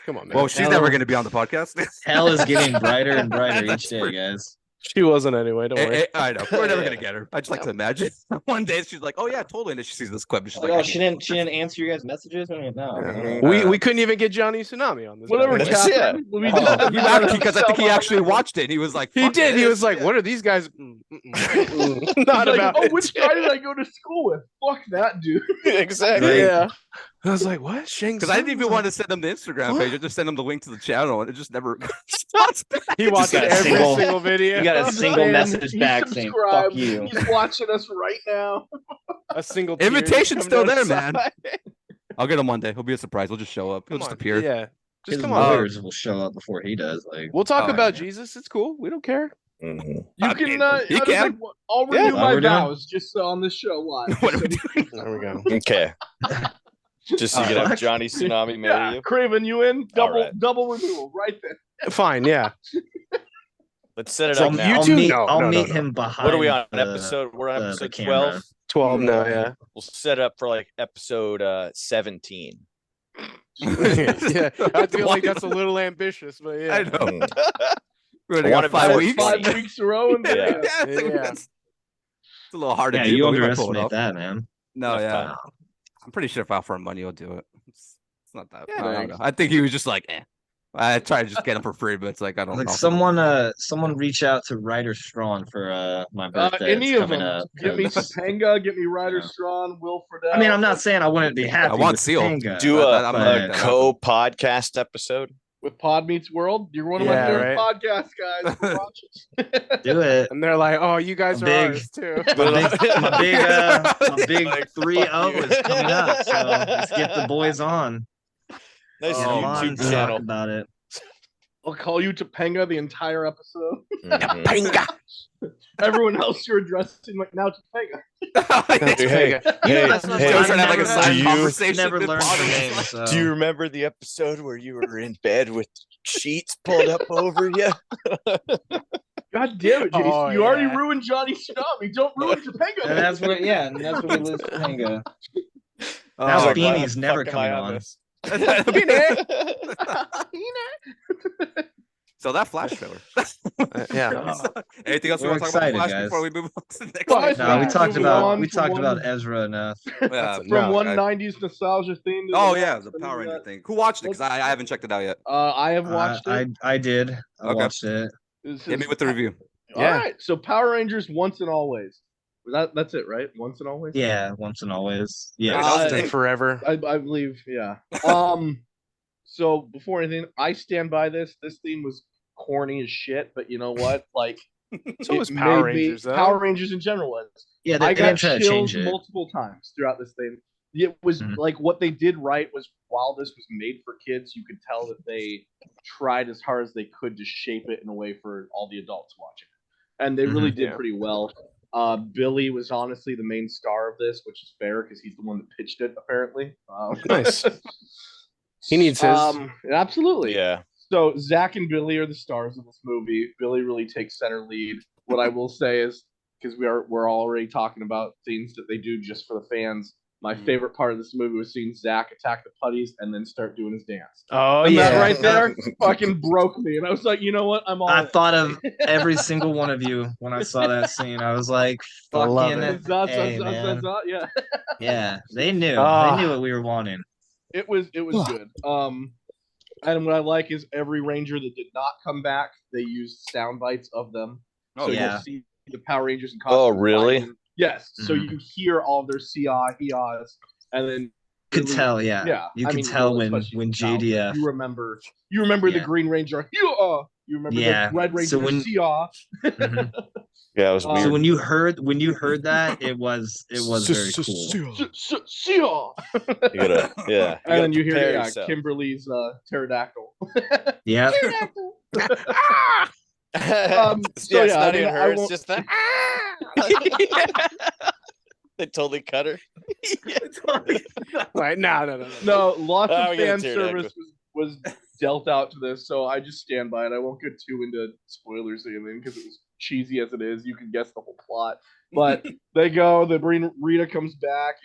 Come on, man. Well, she's Hell- never going to be on the podcast. Hell is getting brighter and brighter That's each day, for- guys. She wasn't anyway. Don't worry. I know. We're never Yeah. going to get her. I just like to imagine. One day she's like, oh, yeah, totally. And then she sees this clip and she's Like, like, oh, she didn't answer your guys' messages. No, Mhm. We couldn't even get Johnny Tsunami on this. Whatever, podcast. Yeah. Catherine. We Oh, just you actually, because I think he actually watched it. And he was like, He fuck did. He this. was like, Yeah. "What are these guys?" Not He's like, about. oh, it. which guy did I go to school with? Fuck that dude. Exactly. Right. Yeah. I was like, "What?" Shang Because I didn't even Tsung? want to send him the Instagram What? page. I just sent him the link to the channel, and it just never. He watched got a every single- single video. You got a He's single saying message he's back saying, subscribed. fuck you. He's watching us right now. a single tear Invitation's coming still down there, his man. side. I'll get him one day. He'll be a surprise. He'll just show up. He'll Come just on. appear. Yeah. Just His come on. lawyers will show up before he does. Like, We'll talk Oh, about yeah. Jesus. It's cool. We don't care. Mhm. You I can. mean, I he was can. like, I'll Yeah. renew What my we're doing? vows just on this show live. What are we doing? There we go. Okay. Just so you can have Fuck. Johnny Tsunami marry Yeah, you. Craven, you in? Double right. double renewal right there. Fine. Yeah. Let's set it So up you now. I'll two- meet, No, I'll no, no, meet no. him behind. What are we on? the- Episode? We're on the episode camera. 12. 12 now. Yeah. We'll set up for like episode 17. Yeah. I feel like that's a little ambitious, but yeah. I know. Mm. We already I got wanted 5 more weeks. 20. 5 weeks in a row. And Yeah. It's, like, Yeah. it's a little hard Yeah, to do, you but we might pull it underestimate off. that, man. No, Enough yeah. time. I'm pretty sure if I offer him money, he'll do it. It's not that. Yeah, I don't thanks. know. I think he was just like, eh. I tried to just get him for free, but it's like I don't Like know. someone reach out to Ryder Strong for my birthday. any It's of them. coming up, Get me 'cause- Topanga, get me Ryder Yeah. Strawn, Will Friedle. I mean, I'm not saying I wouldn't be happy. want with Seal. Topanga, Do But a, I'm but- not a like that. co-podcast episode. with Pod Meets World. You're one of Yeah, my favorite right. podcasts, guys. We're watching. do it. And they're like, "Oh, you guys are Big- ours too." My big Like, 3-0 fuck is you. coming up, so let's get the boys on. Nice Get 'em on YouTube to talk channel. about it. I'll call you Topanga the entire episode. Mhm. Everyone else you're addressing like now Topanga. Hey, You know, hey, that's not hey, Joe's I've trying to have like a never- side do you- conversation. Never with learned Potter. her name. So. do you remember the episode where you were in bed with sheets pulled up over you? God damn it, Jason. Oh, You already yeah. ruined Johnny Tsunami. Don't ruin Topanga. And that's where, yeah, and that's where we lose Topanga. Oh, Now Like, Beanie's why the never fuck am I coming on. this? So that Flash trailer. Yeah. Anything else we We're want to talk about excited, Flash guys. before we move on to the next Well, one? it's No, fine. we talked Moving about on we from talked one- about Ezra enough. Yeah, From no, one I- 90s nostalgia theme. To Oh the yeah, next, the and Power we Ranger got- thing. Who watched it? Because I haven't checked it out yet. I have watched I it. I did. I Okay. watched it. This Hit me is- with the review. All Yeah. right. So Power Rangers Once and Always. That's it, right? Once and Always? Yeah, once and always. Yeah. Uh, Stay forever. I believe, yeah. So before anything, I stand by this. This theme was corny as shit, but you know what? Like, So it was Power made me- Rangers, though. Power Rangers in general was. Yeah, they I got didn't try to chills change it. multiple times throughout this thing. It was Mhm. like what they did right was while this was made for kids, you could tell that they tried as hard as they could to shape it in a way for all the adults watching it, and they really did Yeah. pretty well. Billy was honestly the main star of this, which is fair because he's the one that pitched it, apparently. Nice. He needs his. Absolutely. Yeah. So Zach and Billy are the stars of this movie. Billy really takes center lead. What I will say is, because we're already talking about things that they do just for the fans. My favorite part of this movie was seeing Zach attack the putties and then start doing his dance. Oh And yeah. that right there fucking broke me, and I was like, you know what? I'm all. I in. thought of every single one of you when I saw that scene. I was like, I love fucking it. hey, man. Yeah, Yeah, they knew. Ah. They knew what we were wanting. it was good. And what I like is every Ranger that did not come back, they used sound bites of them. Oh So yeah. you'll see the Power Rangers in Oh, costume. really? fighting. Yes. So Mhm. you hear all of their CI, HEAs, and then Could really- tell, yeah. Yeah, You I could mean, tell well, when especially now, JDF. You remember the Yeah. Green Ranger. You remember Yeah, the Red Ranger. so when- CI. Mhm. Yeah, it was So weird. So when you heard that, it was very cool. CI. You gotta, yeah. And then you hear prepare yourself. Kimberly's pterodactyl. Yeah. So yeah, it's yeah, not I mean, even I her. It's won't- just that. They totally cut her. Right? No. No, lots Oh, of we got a fan pterodactyl. service was dealt out to this, so I just stand by it. I won't get too into spoilers or anything because it was cheesy as it is. You can guess the whole plot. But they bring Rita comes back,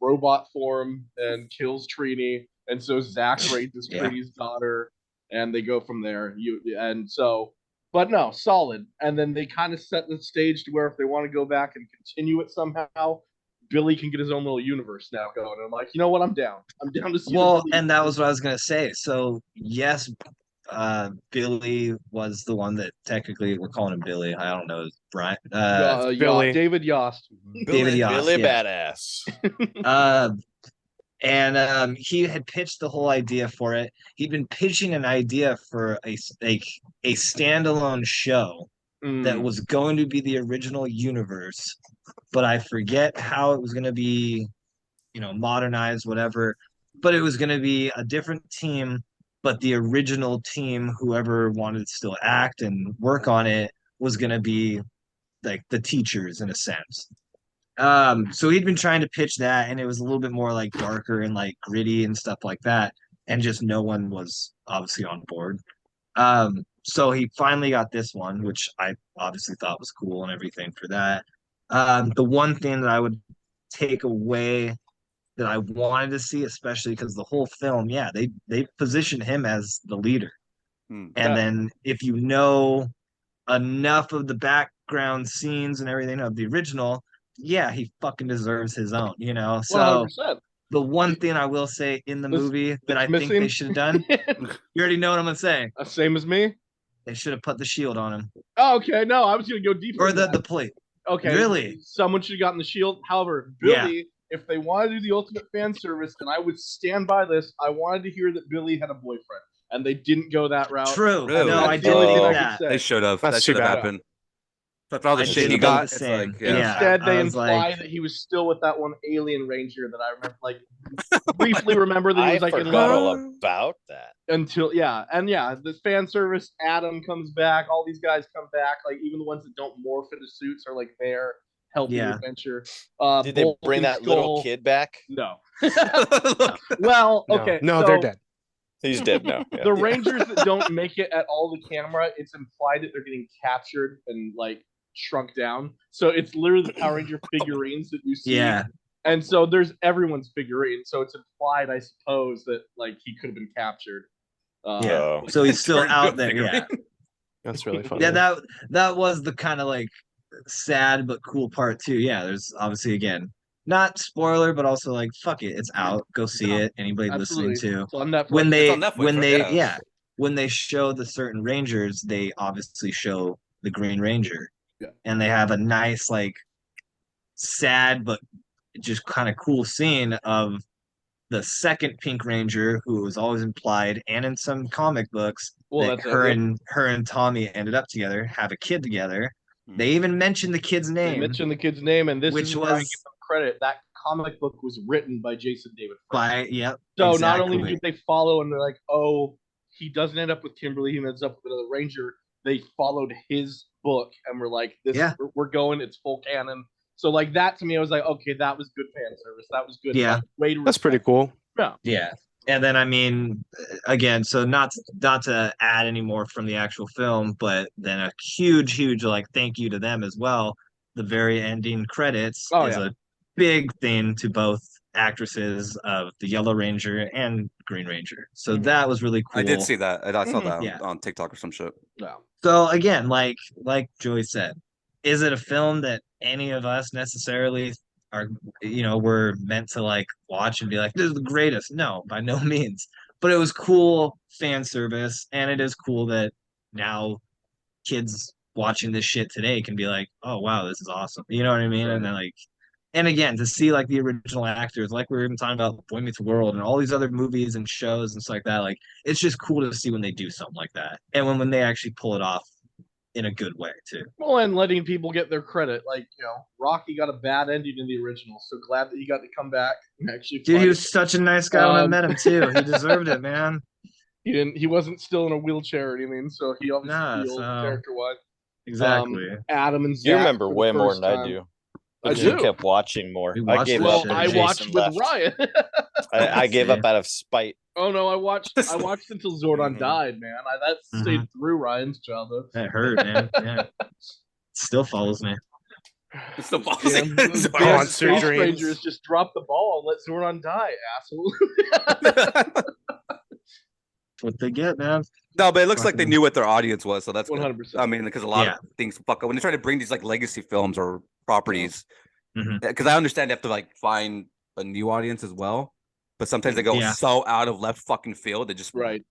robot form and kills Trini, and so Zach raises Yeah. Trini's daughter, and they go from there. But no, solid. And then they kind of set the stage to where if they want to go back and continue it somehow, Billy can get his own little universe now going. And I'm like, you know what? I'm down. I'm down to see. Well, and that was what I was gonna say. So yes, Billy was the one that technically we're calling him Billy. I don't know, Brian. Billy. David Yost. David Yost, Billy yeah. Badass. And he had pitched the whole idea for it. He'd been pitching an idea for a standalone show that was going to be the original universe, but I forget how it was going to be, modernized, whatever. But it was going to be a different team, but the original team, whoever wanted to still act and work on it, was going to be like the teachers in a sense. So he'd been trying to pitch that, and it was a little bit more like darker and like gritty and stuff like that, and just no one was obviously on board. So he finally got this one, which I obviously thought was cool and everything for that. The one thing that I would take away that I wanted to see, especially because the whole film, yeah, they positioned him as the leader. And then if you know enough of the background scenes and everything of the original, yeah, he fucking deserves his own, So 100%. the one thing I will say in the movie that I think they should have done, you already know what I'm gonna say. Same as me. They should have put the shield on him. Oh, okay, no, I was gonna go deeper. Or the plate. Okay, really? Someone should have gotten the shield. However, Billy, if they want to do the ultimate fan service, then I would stand by this. I wanted to hear that Billy had a boyfriend, and they didn't go that route. True. Really? No, I That's the only did thing think I that. could say. They should have. That's That should too have bad. happened. But for all the I shit did he about got, the it's same. like, Yeah. Instead, they I was imply like- that he was still with that one alien ranger that I remember, briefly remember that he I was in forgot love all about that. until the fan service. Adam comes back. All these guys come back. Like even the ones that don't morph into suits are there helping the adventure. Did they bring that little kid back? No. Well, okay. No, so they're dead. He's dead now. Yeah. The Rangers that don't make it at all the camera, it's implied that they're getting captured and shrunk down. So it's literally the Power Ranger figurines that you see. Yeah. And so there's everyone's figurine. So it's implied, I suppose, that he could have been captured. Yeah. So he's still out there. Yeah. That's really funny. Yeah, that was the kind of sad but cool part too. Yeah, there's obviously again not spoiler, but also fuck it, it's out. Go see it. Anybody Absolutely. listening to It's on Netflix. when they It's on Netflix, right? when they show the certain Rangers, they obviously show the Green Ranger, and they have a nice sad but just kind of cool scene of the second Pink Ranger, who was always implied and in some comic books that her and Tommy ended up together, have a kid together. They even mentioned the kid's name. They mentioned the kid's name, and this which is where I was give them credit. That comic book was written by Jason David Frank. So not only did they follow, and they're like, oh, he doesn't end up with Kimberly, he ends up with another Ranger. They followed his book and were like, "This, we're going. It's full canon." So that to me, I was like, "Okay, that was good fan service. That was good." Yeah, that's pretty cool. Yeah, yeah. And then I mean, again, so not to add any more from the actual film, but then a huge thank you to them as well. The very ending credits is a big thing to both actresses of the Yellow Ranger and Green Ranger. So that was really cool. I did see that. I saw that on TikTok or some shit. Yeah. So again, like Joey said, is it a film that any of us necessarily are, we're meant to watch and be like, this is the greatest? No, by no means. But it was cool fan service, and it is cool that now kids watching this shit today can be like, oh wow, this is awesome. You know what I mean? And then and again, to see the original actors, we were even talking about Boy Meets World and all these other movies and shows and stuff like that, it's just cool to see when they do something like that. And when they actually pull it off in a good way too. Well, and letting people get their credit. Rocky got a bad ending in the original, so glad that he got to come back and actually Dude, he was such a nice guy when I met him too. He deserved it, man. He wasn't still in a wheelchair or anything, so he obviously healed character-wise. Exactly. Adam and Zach, you remember for the way more first than I time. do. I Jim do. kept watching more. We I watched gave this up shit. when I Jason watched with left. Ryan. I gave up out of spite. Oh no, I watched until Zordon Mhm. died, man. That stayed through Ryan's childhood. That hurt, man. Yeah. Still follows me. It's still Damn, those Zordon. damn Monster Space dreams. Rangers just dropped the ball and let Zordon die, asshole. That's what they get, man. No, but it looks like they Fucking- knew what their audience was, so that's good. 100%. I mean, because a lot Yeah. of things fuck up when they try to bring these like legacy films or properties. Mhm. Because I understand they have to like find a new audience as well, but sometimes they go Yeah. so out of left fucking field that just Right.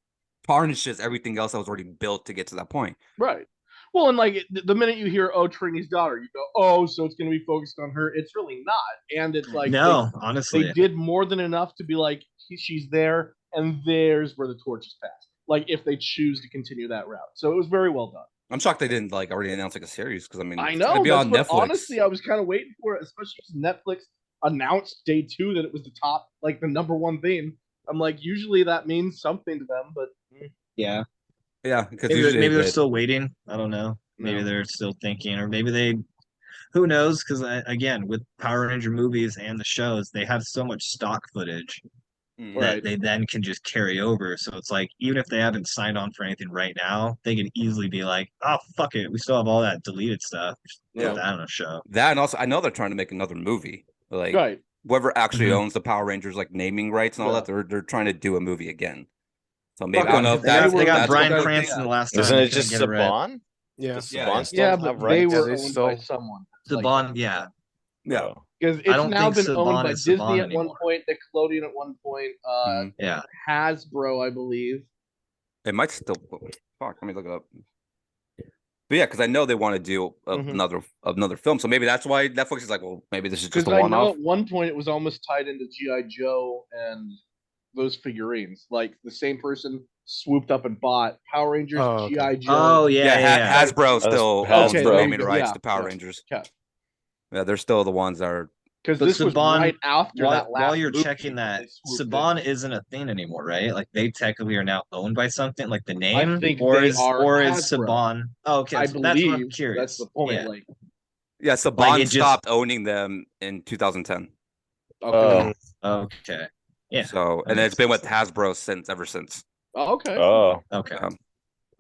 tarnishes everything else that was already built to get to that point. Right. Well, and like the minute you hear Trini's daughter, you go, oh, so it's going to be focused on her. It's really not. And it's like, no, they honestly. did more than enough to be like, she's there, and there's where the torch is passed. Like, if they choose to continue that route. So it was very well done. I'm shocked they didn't like already announce like a series because I mean, I it's gonna know. be That's on what, Netflix. honestly, I was kind of waiting for it, especially because Netflix announced day 2 that it was the top, like the number 1 thing. I'm like, usually that means something to them, but Yeah. Yeah, because Maybe, usually maybe they're they- still waiting. I don't know. Maybe No. they're still thinking, or maybe they, who knows? Because again, with Power Ranger movies and the shows, they have so much stock footage Mm. that Right. they then can just carry over. So it's like, even if they haven't signed on for anything right now, they can easily be like, oh, fuck it. We still have all that deleted stuff. Just put Yeah. that on a show. that, and also I know they're trying to make another movie. Like right. whoever actually Mhm. owns the Power Rangers, like naming rights and all Yeah. that, they're trying to do a movie again. So maybe Fuck I don't know them. if They that's got, they got that's Brian what- Cranston the last time. Isn't they it couldn't just get it right. Saban? Yeah. Does Yeah, Saban yeah. still Yeah, but have they rights? were they owned still- by someone. Saban, yeah. Yeah. Oh. Because I it's don't now think been Saban owned by is Disney Saban at one anymore. point, Nickelodeon at one point, Mhm. Yeah. Hasbro, I believe. It might still. Fuck, let me look it up. But yeah, because I know they want to do Mhm. another film, so maybe that's why Netflix is like, well, maybe this is just Because a I one know off. at one point it was almost tied into G.I. Joe and those figurines. Like the same person swooped up and bought Power Rangers, Oh, okay. G.I. Joe. Oh, yeah, Yeah, yeah, yeah. Hasbro still Okay, owns there the you naming go. rights Yeah, to Power yeah. Rangers. Yeah. Yeah, they're still the ones that are. Because But this was Saban- right after that last While you're movie checking that, they swooped Saban in. isn't a thing anymore, right? Like they technically are now owned by something, like the name, think or they is are Saban? Oh, okay, I so that's what I'm believe curious. that's the point. Yeah. Like, Yeah, Saban it just- stopped owning them in 2010. okay. Okay. Yeah. So, that and it's makes been with sense. Hasbro ever since. Okay. Oh. Okay.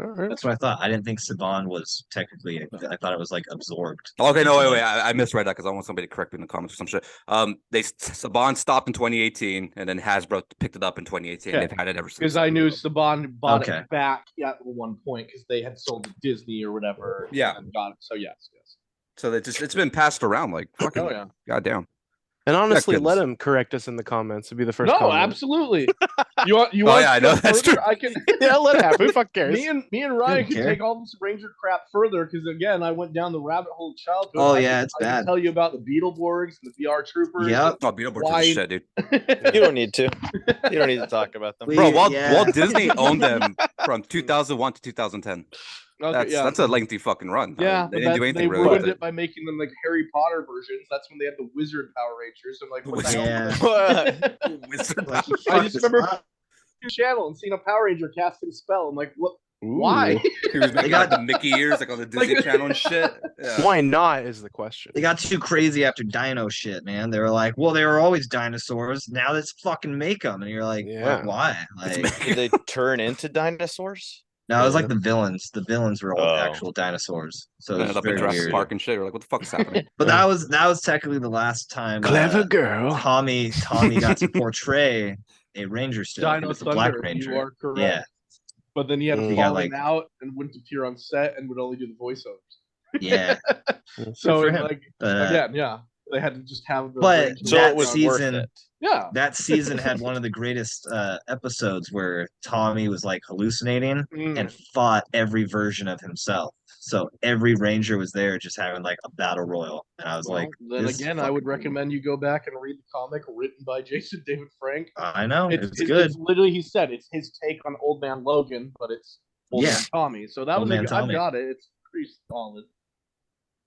All right. That's what I thought. I didn't think Saban was technically. I thought it was like absorbed. Okay, no, into wait, them. I misread that because I want somebody to correct me in the comments or some shit. Saban stopped in 2018, and then Hasbro picked it up in 2018. Okay. They've had it ever since. Because I knew Saban bought Okay. it back at one point because they had sold to Disney or whatever. Yeah. And got it. So yes. So it's been passed around like fucking Oh yeah. goddamn. And honestly, goodness. let him correct us in the comments. It'd be the first. No, comment. absolutely. You want? Oh, to yeah, I know, go that's further? true. I can. Yeah, let it happen. Who fuck cares? Me and Ryan Who can care? take all this Ranger crap further because again, I went down the rabbit hole of childhood. Oh, I yeah, can- it's I can bad. tell you about the Beetleborgs and the VR Troopers. Yep. Oh, Beetleborgs Why- is shit, dude. You don't need to. You don't need to talk about them. Bro, Walt Yeah. Disney owned them from 2001 to 2010. Okay, That's a lengthy fucking run. Yeah, They but didn't do they anything really ruined with it by making them like Harry Potter versions. That's when they had the Wizard Power Rangers. I'm like, what the Yeah. hell? Wizard Like, he I fucked just us remember up. channel and seeing a Power Ranger casting a spell. I'm like, what? Why? He was making got- like the Mickey ears, like on the Disney Like- Channel and shit. Yeah. Why not is the question. They got too crazy after dino shit, man. They were like, well, they were always dinosaurs. Now let's fucking make them. And you're like, Yeah. why? Like, Did they turn into dinosaurs? no, it was like the villains. The villains were all Oh. actual dinosaurs. So it Ended was up in very Jurassic weird. Park and shit. You're like, what the fuck is happening? But that was technically the last time Clever girl. Tommy got to portray a ranger still. He Dino was the Black Thunder. Ranger. You are correct. Yeah. But then he had He to got, falling like- out and wouldn't appear on set and would only do the voiceovers. Yeah. So for him. like But, again, yeah, they had to just have the. But Rangers So that it was background. worth season- it. Yeah. that season had one of the greatest episodes where Tommy was like hallucinating Mm. and fought every version of himself. So every ranger was there just having like a battle royal. And I was Well, like, then this is again, I would fucking cool. recommend you go back and read the comic written by Jason David Frank. I know. It's It's good. It's literally, he said it's his take on Old Man Logan, but it's Old Yeah. Man Tommy. So that Old was Man I've Tommy. got it. It's pretty solid.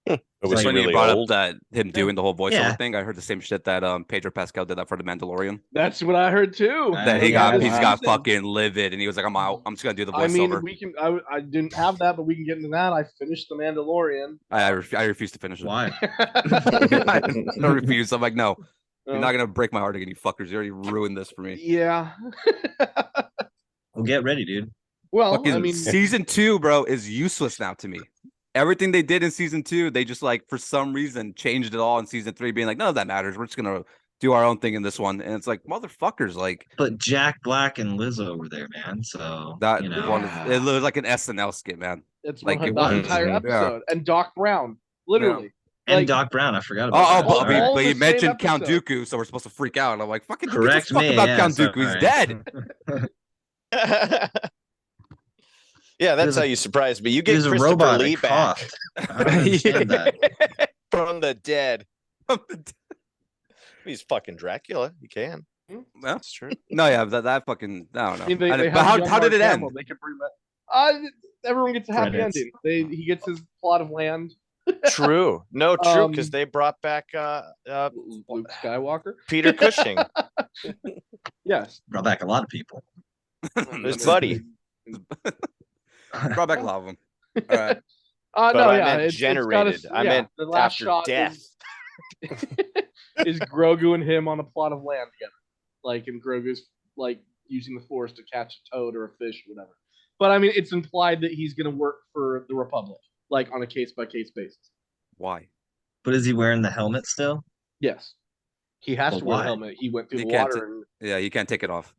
Was So he When you really brought up old? that him doing the whole voiceover Yeah. thing, I heard the same shit that Pedro Pascal did that for the Mandalorian. That's what I heard too. That That he Yeah, got, he's got Season. fucking livid, and he was like, "I'm out. I'm just gonna do the I mean, voiceover." we can. I didn't have that, but we can get into that. I finished The Mandalorian. I refuse to finish it. Why? I refuse. I'm like, no, you're Oh, not gonna break my heart again, you fuckers. You already ruined this for me. Yeah. Well, get ready, dude. Well, Fucking I mean, season 2, bro, is useless now to me. Everything they did in season 2, they just like for some reason changed it all in season 3, being like, none of that matters. We're just gonna do our own thing in this one. And it's like, motherfuckers, like But Jack Black and Lizzo were there, man. So that you know. one it was like an SNL skit, man. it's like, it the was. entire Yeah. episode. And Doc Brown, literally. And Like, Doc Brown, I forgot about Oh, that. all- but, all but the you same mentioned Count episode. Dooku, so we're supposed to freak out. And I'm like, fucking Correct who gives a fuck me. about Yeah, Count so- Dooku. He's alright. dead. Yeah, that's There's a- how you surprise me. You get There's a Christopher robot Lee that back coughed. I don't understand that. from the dead. He's fucking Dracula. You can. Well, That's true. no, yeah, that fucking, I don't know. I mean, they but have how, young how did Mark it end? Hamill, They could bring that. Everyone gets a happy Credits. ending. He gets his plot of land. True. No, true, because Um, they brought back Luke Skywalker. Peter Cushing, Yes. Brought back a lot of people. his buddy. Brought back a lot of them. All right. But No, I yeah, meant it's gotta- generated. I yeah, meant the last after shot death. is Grogu and him on a plot of land together. Like, and Grogu's like using the Force to catch a toad or a fish or whatever. But I mean, it's implied that he's going to work for the Republic, like on a case by case basis. Why? But is he wearing the helmet still? Yes, he has But to wear a why? helmet. He went through You the can't water, and Yeah, you can't take it off.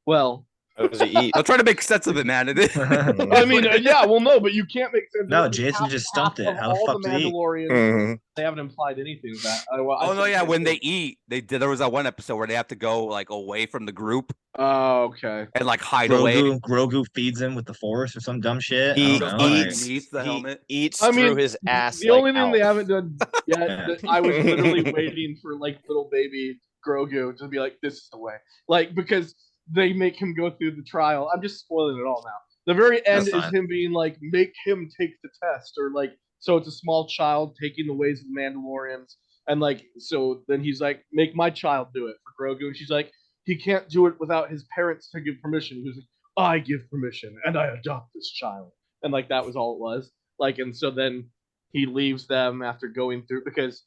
well, What does he eat? I'm trying to make sense of it, man. It is. I mean, yeah, well, no, but you can't make sense. No, of it. Jason just stumped it. Half How the of fuck all the did he eat? Mandalorians, Mhm. they haven't implied anything of that. Oh no, yeah. When they eat, they did. There was that one episode where they have to go like away from the group Oh, okay. and like hide away. Grogu feeds him with the Force or some dumb shit. He I don't know, like- eats. Eats the he helmet. eats I mean, through his ass. The like only thing they Alf. haven't done yet, Yeah. that I was literally waiting for like little baby Grogu to be like, "This is the way," like because they make him go through the trial. I'm just spoiling it all now. The very end That's is fine. him being like, "Make him take the test," or like, so it's a small child taking the ways of the Mandalorians, and like, so then he's like, "Make my child do it for Grogu," and she's like, "He can't do it without his parents to give permission." He was like, "I give permission, and I adopt this child," and like that was all it was. Like, and so then he leaves them after going through because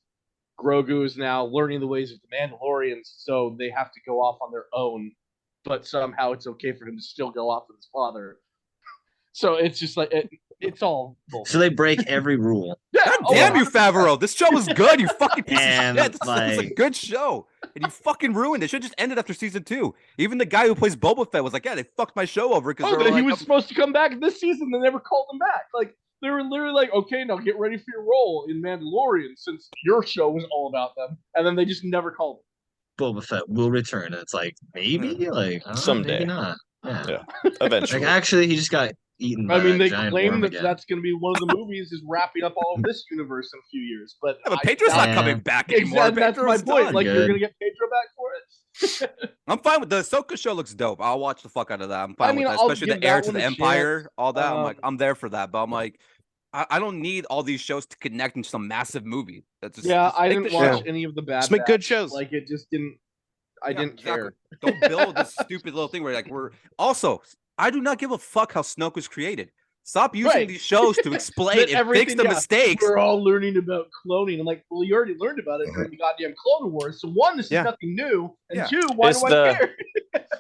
Grogu is now learning the ways of the Mandalorians, so they have to go off on their own, but somehow it's okay for him to still go off with his father. So it's just like it's all bullshit. So they break every rule. Yeah, God oh, damn you, Favreau! This show was good. You fucking piece And, of shit. This was a like- good show, and you fucking ruined it. Should have just ended after season 2. Even the guy who plays Boba Fett was like, "Yeah, they fucked my show over because Oh, they but were he like, was supposed to come back this season. They never called him back. Like they were literally like, "Okay, now get ready for your role in Mandalorian since your show was all about them," and then they just never called him. Boba Fett will return. And it's like, maybe? Like, I don't know, Someday. maybe not. Yeah. Yeah. Eventually. Like, actually, he just got eaten by I mean, a they giant claim worm that again. that's going to be one of the movies is wrapping up all of this universe in a few years. But Yeah, but I Pedro's not Yeah. coming back anymore. Exactly, that's my Pedro's point. done. Like you're Good. going to get Pedro back for it. I'm fine with the Ahsoka show. Looks dope. I'll watch the fuck out of that. I'm fine I mean, with that, I'll especially give the heir that to one the a Empire, chance. all that. I'm like, Um, I'm there for that. But I'm like, I don't need all these shows to connect into some massive movie. That's just Yeah, just I make didn't the watch show. any of the bad. Just make good Batch. shows. Like it just didn't. I Yeah, didn't exactly. care. Don't build this stupid little thing where like we're also. I do not give a fuck how Snoke was created. Stop using Right. these shows to explain That and fix everything- the yeah, mistakes. We're all learning about cloning. I'm like, well, you already learned about it during the goddamn Clone Wars. So one, this Yeah. is nothing new, and Yeah. two, why It's do I the- care?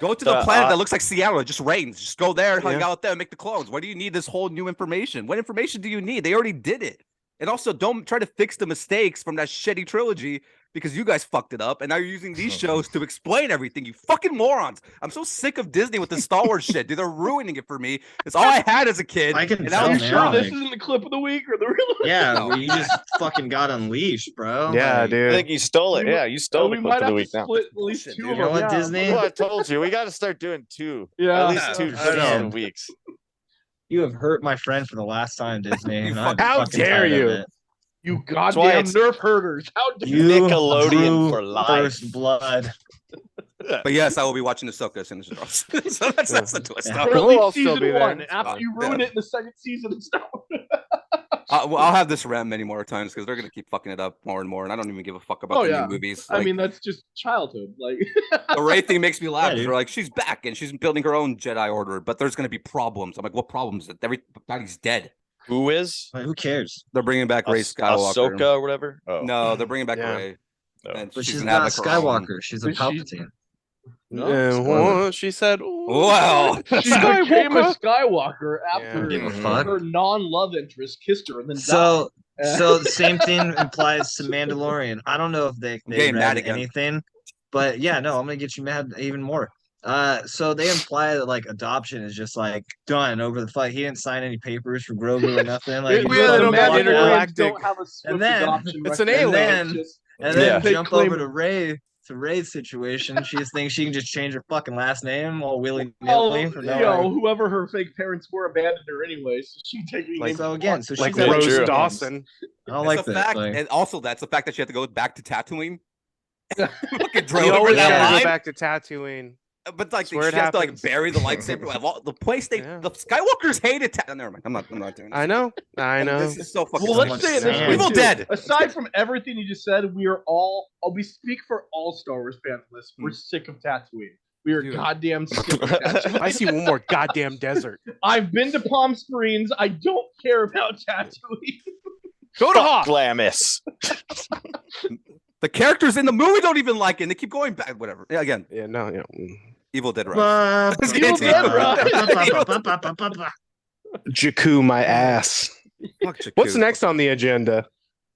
Go to the The, planet that looks like Seattle. It just rains. Just go there, hang Yeah. out there, and make the clones. Why do you need this whole new information? What information do you need? They already did it. And also, don't try to fix the mistakes from that shitty trilogy because you guys fucked it up. And now you're using these shows to explain everything. You fucking morons. I'm so sick of Disney with the Star Wars shit. Dude, they're ruining it for me. It's all I had as a kid. I can and tell, Are you man. sure this like- isn't the clip of the week or the real? Yeah, No. well, you just fucking got unleashed, bro. Yeah, Like, I dude. think you stole it. We- Yeah, you stole we the might clip of have the to week now. split at least Bullshit, two dude. of You know them. what, yeah. Disney? Well, I told you we got to start doing two. Yeah, At least two I clips know. in weeks. You have hurt my friend for the last time, Disney. You and I'm How fucking dare tired of you. it. You why goddamn it's- nerf herders. How dare You Nickelodeon drew for life. First blood. But yes, I will be watching Ahsoka as soon as it drops. So that's the twist. Yeah. Or at We'll least all still season be there. one. It's After fine. you ruin it in the second season, it's not. I'll have this rant many more times because they're gonna keep fucking it up more and more, and I don't even give a fuck about Oh, the yeah. new movies. I Like, mean, that's just childhood. Like the Rey thing makes me laugh. Yeah, dude. They're like, she's back and she's building her own Jedi Order, but there's gonna be problems. I'm like, what problems? Everybody's dead. Who is Like, who cares? They're bringing back Rey Skywalker. Ahsoka or whatever? Oh, No, they're bringing back Yeah. Rey, no. and But she's gonna have, not like, her own- Skywalker. She's a But she's- Palpatine. No, well, she said, "Ooh, Well, she became a Skywalker." Skywalker after Give a fuck. her non-love interest kissed her and then So, died. so the same thing applies to Mandalorian. I don't know if they getting mad read again. anything, but yeah, no, I'm gonna get you mad even more. So they imply that like adoption is just like done over the fight. He didn't sign any papers for Grogu or nothing. Like, Yeah, he they just don't let got him walk out. intergalactic. don't have a swift And then- adoption It's an record. alien. It's just- And then They jump claim- over to Ray's situation. She just thinks she can just change her fucking last name all willy Well, nilly for no. yo, whoever her fake parents were abandoned her anyway, so she taking Like, names so she again, wants. so like she's got Rose Rose true. Dawson." I don't It's like a that. fact, Like, and also that's the fact that she had to go back to Tatooine. Fucking You drove over always that gotta line. go back to Tatooine. But like, she That's where has it to like happens. bury the lightsaber. Of all the place Yeah. the Skywalkers hated. Never mind. I'm not doing this. I know. This is so fucking. Well, let's so say much it this sand. way, Evil too. Dead. Aside from everything you just said, we speak for all Star Wars fans. We're sick of Tatooine. We are Dude. goddamn sick of Tatooine. I see one more goddamn desert. I've been to Palm Springs. I don't care about Tatooine. Go to Fuck Hoth. Glamis. The characters in the movie don't even like it. And they keep going back. Whatever. Yeah, again, Yeah, no, yeah. Evil Dead Rise. Evil Dead Jakku, my ass. Fuck Jakku. What's next on the agenda?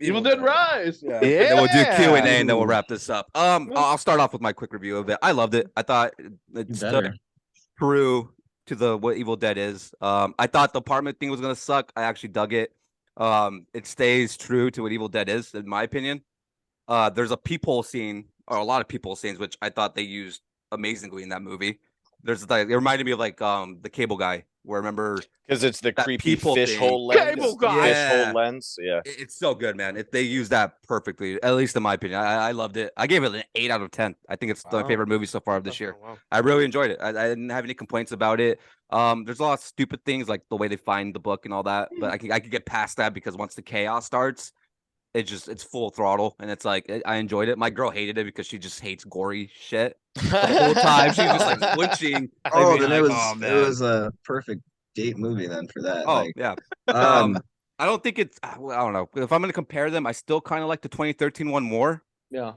Evil Dead Rise. Yeah. Yeah. And then we'll do Q&A and then we'll wrap this up. I'll start off with my quick review of it. I loved it. I thought it's better. true to the what Evil Dead is. I thought the apartment thing was gonna suck. I actually dug it. It stays true to what Evil Dead is, in my opinion. There's a peephole scene, or a lot of peephole scenes, which I thought they used amazingly in that movie. There's like, it reminded me of like the Cable Guy, where remember Because it's the That creepy people fish thing. hole lens. Cable guy. Fish Yeah. hole lens. Yeah. it's so good, man. They used that perfectly, at least in my opinion. I loved it. I gave it an 8 out of 10. I think it's my Wow. favorite movie so far of this year. Oh, wow. I really enjoyed it. I didn't have any complaints about it. There's a lot of stupid things like the way they find the book and all that, but I could get past that because once the chaos starts, it's full throttle, and it's like I enjoyed it. My girl hated it because she just hates gory shit the whole time. She was just like flinching. oh, being then like, it was "Oh, it man." was a perfect date movie then for that. Oh Like, yeah. um, I don't think it's. I don't know if I'm gonna compare them. I still kind of like the 2013 one more. Yeah.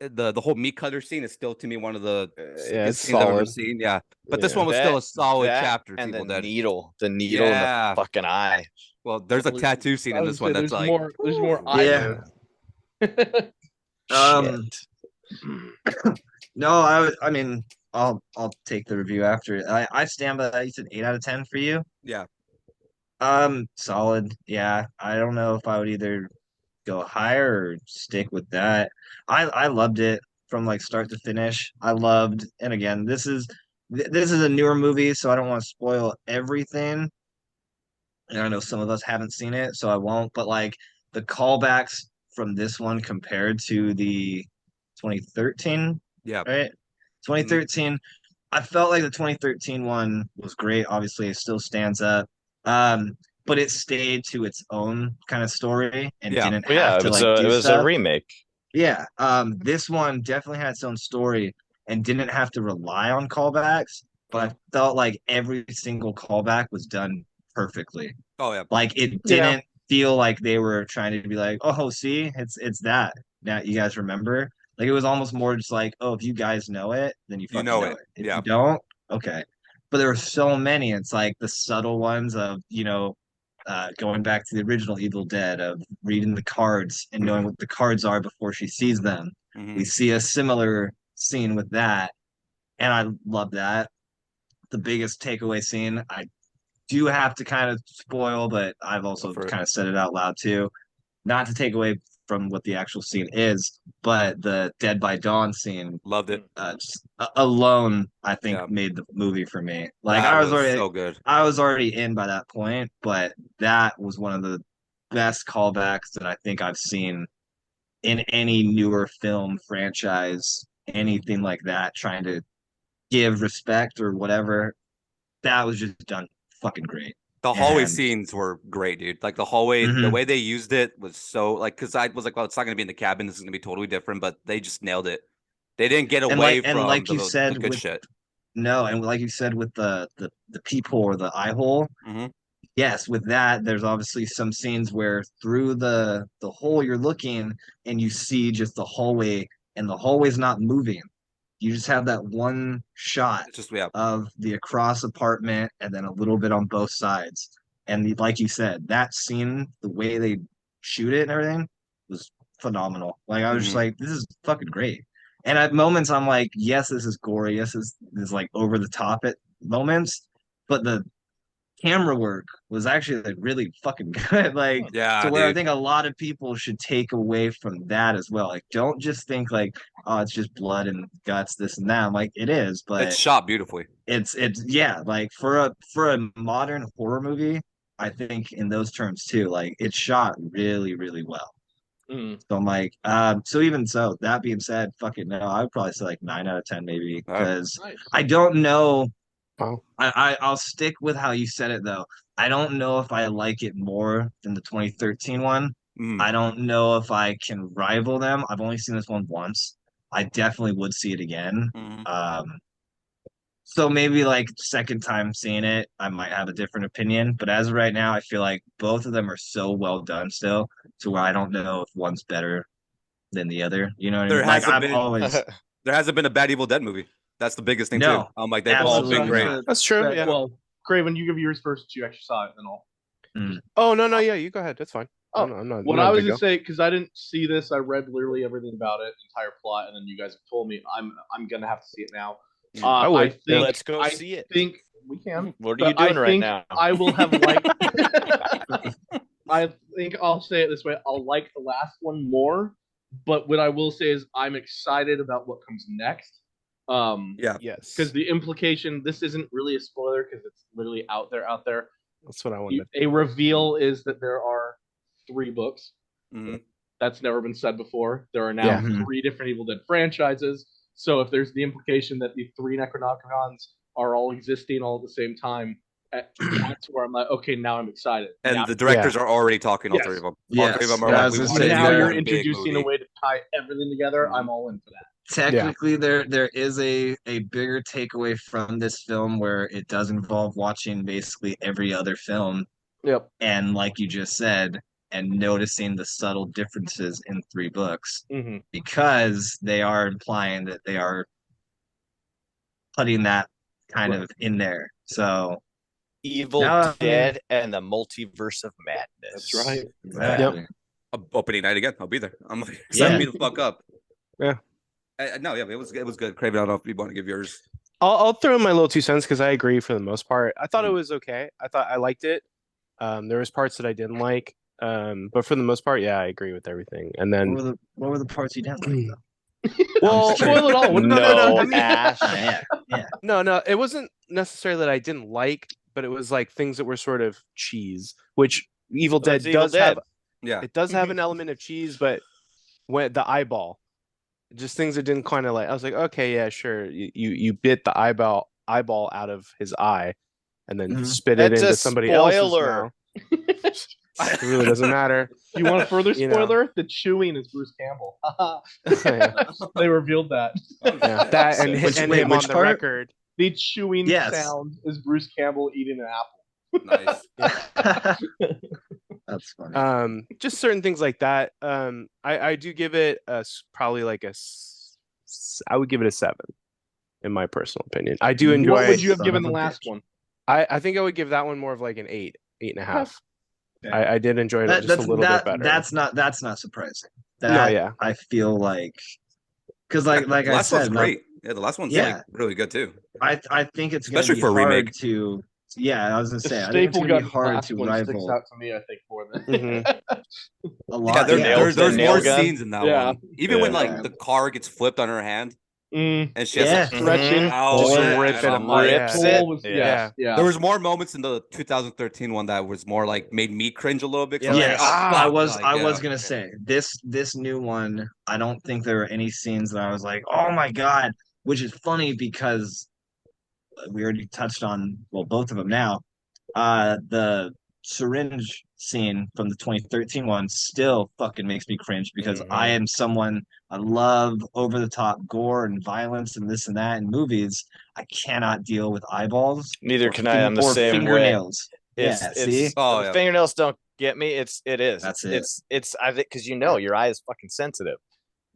The whole meat cutter scene is still to me one of the Yeah, sickest it's scenes I've ever solid. seen. Yeah, but this Yeah. one was still a That- solid that chapter. to And Evil the Dead. needle in Yeah. the fucking eye. Well, there's a Well, tattoo scene I in would this say one that's there's like more. There's more. Yeah. Um, Shit. no, I mean, I'll take the review after. I stand by that. You said 8 out of 10 for you. yeah. Solid. Yeah, I don't know if I would either go higher or stick with that. I loved it from like start to finish. I loved, and again, this is a newer movie, so I don't want to spoil everything. And I know some of us haven't seen it, so I won't. But like the callbacks from this one compared to the 2013, Yeah. right? 2013, I felt like the 2013 one was great. Obviously, it still stands up. But it stayed to its own kind of story and Yeah. didn't Well, yeah, have it to was like a do it was stuff. a remake. Yeah. This one definitely had its own story and didn't have to rely on callbacks, but I felt like every single callback was done perfectly. Oh yeah. Like it didn't feel like they were trying to be like, oh, see, it's that. Now you guys remember? Like it was almost more just like, oh, if you guys know it, then you fucking know know it. it. If Yeah. you don't, okay. But there were so many. It's like the subtle ones of, going back to the original Evil Dead of reading the cards and knowing what the cards are before she sees them. Mhm. We see a similar scene with that, and I love that. The biggest takeaway scene, I do have to kind of spoil, but I've also Go for it. kind of said it out loud too. Not to take away from what the actual scene is, but the Dead by Dawn scene Loved it. alone, I think, Yeah. made the movie for me. Like That I was already, so good. I was already in by that point, but that was one of the best callbacks that I think I've seen in any newer film franchise, anything like that, trying to give respect or whatever. That was just done fucking great. The hallway And- scenes were great, dude. Like the hallway, the Mhm. way they used it was so like because I was like, well, it's not gonna be in the cabin. This is gonna be totally different, but they just nailed it. They didn't get away and from like you the said good with shit. no, and like you said with the peephole or the eye hole, Mhm. yes, with that, there's obviously some scenes where through the hole you're looking and you see just the hallway, and the hallway's not moving. You just have that one shot It's just yeah. of the across apartment and then a little bit on both sides. And like you said, that scene, the way they shoot it and everything was phenomenal. Like I was just Mhm. like, this is fucking great. And at moments I'm like, yes, this is gory, yes, this is like over the top at moments, but the camera work was actually like really fucking good. Like Yeah, to where I dude. think a lot of people should take away from that as well. Like don't just think like, oh, it's just blood and guts, this and that. I'm like, it is, It's but shot beautifully. it's yeah, like for a modern horror movie, I think in those terms too, like it's shot really, really well. Mm. So I'm like, so even so, that being said, fucking no, I would probably say like 9 out of 10 maybe Oh. because Nice. I don't know. Wow. I'll stick with how you said it though. I don't know if I like it more than the 2013 one. Mhm. I don't know if I can rival them. I've only seen this one once. I definitely would see it again. Mhm. So maybe like second time seeing it, I might have a different opinion. But as of right now, I feel like both of them are so well done still, to where I don't know if one's better than the other. You know what I There mean? Like hasn't I've been always there hasn't been a bad Evil Dead movie. That's the biggest thing too. No, I'm like they've all absolutely been great. not. That's true, That- yeah. Well, Craven, you give yours first. You actually saw it, then I'll. Oh no, yeah, you go ahead. That's fine. Oh, I'm not. What I'm not I a was big gonna go. say, because I didn't see this, I read literally everything about it, entire plot, and then you guys have told me I'm gonna have to see it now. I would, think yeah. Let's go I see it. think we can. What are But you doing I right think now? I will have liked. I think I'll say it this way: I'll like the last one more, but what I will say is I'm excited about what comes next. Yeah. Yes, Because the implication, this isn't really a spoiler because it's literally out there. that's what I wanted. A reveal is that there are 3 books. Mhm. That's never been said before. There are now Yeah. 3 different Evil Dead franchises. So if there's the implication that the 3 Necronomicons are all existing all at the same time, that's where I'm like, okay, now I'm excited. And Now, the directors are already talking, all Yes. 3 of them. All Yes. 3 of them are Yeah, I like, was we gonna want to say, do now they're- you're one big introducing a movie. way to tie everything together. I'm all in for that. Technically, there is a bigger takeaway from this film where it does involve watching basically every other film, Yep. and like you just said, and noticing the subtle differences in 3 books Mm-hmm. because they are implying that they are putting that kind Right. of in there. So Evil No, I mean- Dead and the Multiverse of Madness. That's right. exactly. Opening night again. I'll be there. I'm like, Yeah. sign me the fuck up. Yeah. No, yeah, it was good. Craven, I don't know if you want to give yours. I'll throw in my little 2 cents because I agree for the most part. I thought it was okay. I thought I liked it. There was parts that I didn't like, but for the most part, yeah, I agree with everything. And then, What were the parts you didn't like though? well, Spoil it all. What no, No, I mean, Ash. Yeah. no, it wasn't necessarily that I didn't like, but it was like things that were sort of cheese, which Evil Well, Dead that's Evil does Dead. have. Yeah. It does have an element of cheese, but when the eyeball, just things that didn't kind of like. I was like, okay, yeah, sure. You bit the eyeball out of his eye, and then Mhm. spit it That's a into somebody else's spoiler. mouth. It really doesn't matter. You want a further You know. spoiler? The chewing is Bruce Campbell. Yeah. They revealed that. Yeah, that and, Which- and wait, him which on the part? record. The chewing Yes. sound is Bruce Campbell eating an apple. Nice. That's funny. Just certain things like that. I do give it probably like I would give it a 7 in my personal opinion. I do enjoy. What would you have Son given of the a last bitch. one? I think I would give that one more of like an 8, 8.5. I did enjoy it just a little bit better. That's not surprising. No, That yeah. I feel like because like the I last one's said, great. Yeah, the last one's Yeah. like really good too. I think it's gonna Especially be for a hard remake. to. Yeah, I was gonna The say I think it's staple gonna be gun hard last to one sticks rival out to me. I think more than Mhm. a lot. Yeah, there, nail- there's the nail more gun. scenes in that Yeah. one. Even when Yeah. like the car gets flipped on her hand Mm, and she has Yeah. like stretching. Oh, Just yeah, rip it and I'm apart, like- yeah. Soul it. was, Yeah. yeah. There was more moments in the 2013 one that was more like made me cringe a little bit. 'cause I was Yes, like, oh, I fuck, was like, I yeah. was gonna say this new one. I don't think there were any scenes that I was like, oh my god, which is funny because we already touched on both of them now. the syringe scene from the 2013 one still fucking makes me cringe because I am someone I love over the top gore and violence and this and that in movies. I cannot deal with eyeballs Neither or can I. I'm the or same way. fingernails. It's Yeah, see? Oh, the yeah. fingernails don't get me. It is. That's It's I think because your eye is fucking sensitive.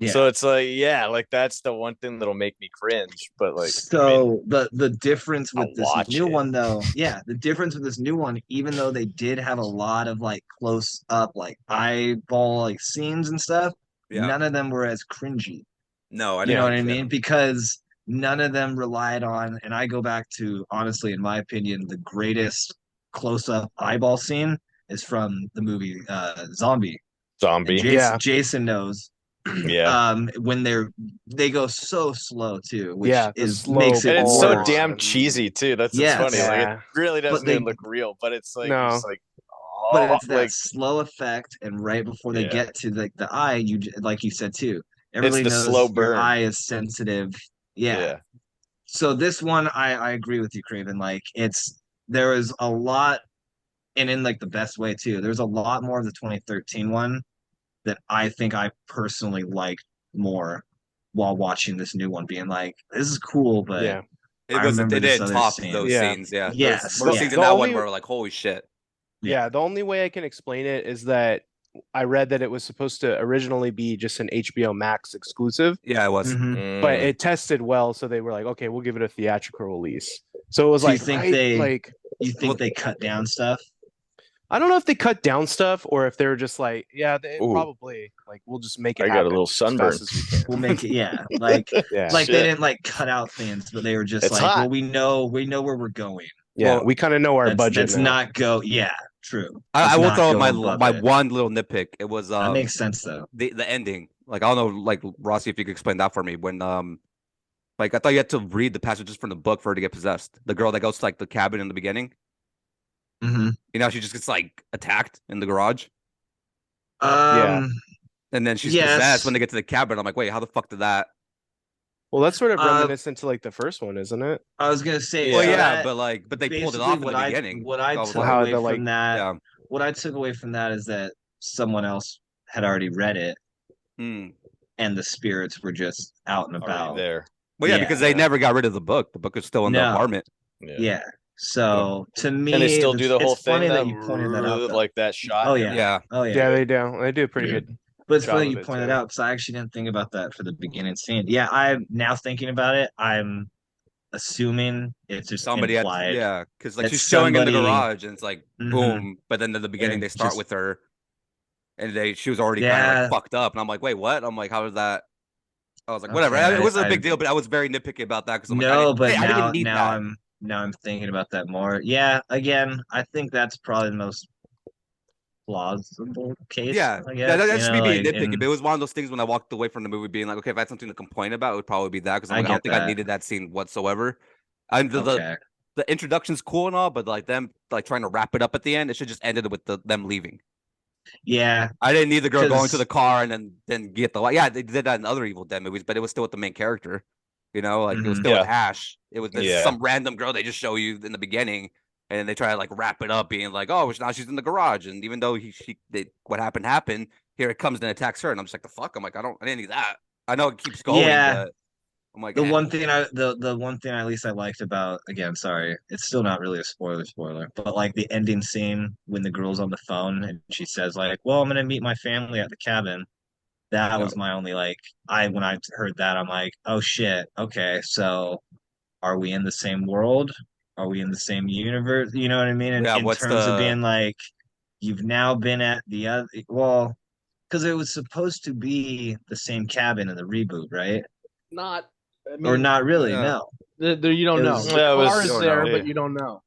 Yeah. So it's like, yeah, like that's the one thing that'll make me cringe. But like, So the difference with I'll this watch new it. one though, yeah, the difference with this new one, even though they did have a lot of like close up like eyeball like scenes and stuff, Yeah. none of them were as cringy. No, I You know what I didn't mean? Because none of them relied on, and I go back to honestly, in my opinion, the greatest close up eyeball scene is from the movie Zombie. And Zombie. Jason knows Yeah. when they go so slow too, which Yeah, the is slow makes it And it's pull so worse. damn cheesy too. That's what's Yes. funny. Like it Yeah. really doesn't they- even look real, but it's like No. you're just like, But oh, it's that like slow effect, and right before they Yeah. get to like the eye, like you said too, it's everybody the knows slow your burn. eye is sensitive. Yeah. So this one, I agree with you, Craven. Like there is a lot, and in like the best way too. There's a lot more of the 2013 one that I think I personally liked more while watching this new one, being like, this is cool, but Yeah. I remember It this did other top scene. those Yeah. scenes. Yeah. Yes, Those yeah. scenes in The that only- one were like, holy shit. Yeah, the only way I can explain it is that I read that it was supposed to originally be just an HBO Max exclusive, Yeah, it was. Mhm. but it tested well, so they were like, okay, we'll give it a theatrical release. So it was So you like, think right, like You think they cut down stuff? I don't know if they cut down stuff or if they were just like, yeah, they Ooh. probably like we'll just make it I got a happen little as sunburn. fast as we can. We'll make it, yeah. Like Yeah, like they Shit. didn't like cut out things, but they were just It's like, hot. well, we know where we're going. yeah, Well, we kind of know our budget That's now. not go. Yeah, true. I Let's will not throw go my above my it. one little nitpick. It was That makes sense though. the ending. Like I don't know, like Rossi, if you could explain that for me. When like I thought you had to read the passages from the book for her to get possessed. The girl that goes to like the cabin in the beginning, hmm you know, she just gets like attacked in the garage, and then she's Yes. possessed when they get to the cabin. I'm like, wait, how the fuck did that? Well, that's sort of Uh, reminiscent to like the first one, isn't it? I was gonna say. Well, so yeah, that- but they pulled it basically off in the what beginning. What I So I was took like, How away the, from like- that, yeah. what I took away from that is that someone else had already read it, Hmm. and the spirits were just out and Already about. there. Well, yeah, Yeah. because they never got rid of the book. The book is still in the No. apartment. Yeah. So to me, And they still do the whole it's funny thing that you pointed that out. Though. like that shot. Oh yeah. Yeah. Oh yeah. Yeah, they do. They do pretty good. But it's job funny of you it, pointed too. out because I actually didn't think about that for the beginning scene. Yeah, I'm now thinking about it. I'm assuming it's just Somebody had, implied. yeah, because like that she's showing in the somebody- garage, and it's like Mhm. boom. But then in the beginning, And they start just- with her, and she was already kind of Yeah. like fucked up, and I'm like, wait, what? I'm like, how is that? I was like, Okay, whatever. It wasn't a I- big deal, but I was very nitpicky about that because I'm like, No, but I now didn't need now that. I'm thinking about that more. Yeah, again, I think that's probably the most plausible case. Yeah, I yeah, guess, that's you me know, being like, nitpicky. and But it was one of those things when I walked away from the movie being like, okay, if I had something to complain about, it would probably be that because I I don't get think I that. needed that scene whatsoever. And okay. the introduction's cool and all, but like them like trying to wrap it up at the end, it should just ended with them leaving. Yeah, I didn't need the girl going to 'Cause- the car and then get the light. Yeah, they did that in other Evil Dead movies, but it was still with the main character. You know, like it was Mhm. still with Yeah. Ash. It was Yeah. some random girl they just show you in the beginning, and then they try to like wrap it up, being like, "Oh, now she's in the garage." And even though what happened, here it comes and attacks her, and I'm just like, "The fuck!" I'm like, I didn't need that. I know it keeps going, Yeah. but I'm like, the eh. one thing the one thing at least I liked about, again, sorry, it's still not really a spoiler, but like the ending scene when the girl's on the phone and she says like, "Well, I'm gonna meet my family at the cabin." That was my only like when I heard that, I'm like, "Oh shit, okay, so are we in the same world? Are we in the same universe?" You know what I mean? Yeah, In what's terms of the- being like, you've now been at the other, well, because it was supposed to be the same cabin in the reboot, right? Not. I mean, Or not really? Yeah. No. There, you don't It know. was- The Yeah, it was- car you is don't there, know. but you don't know.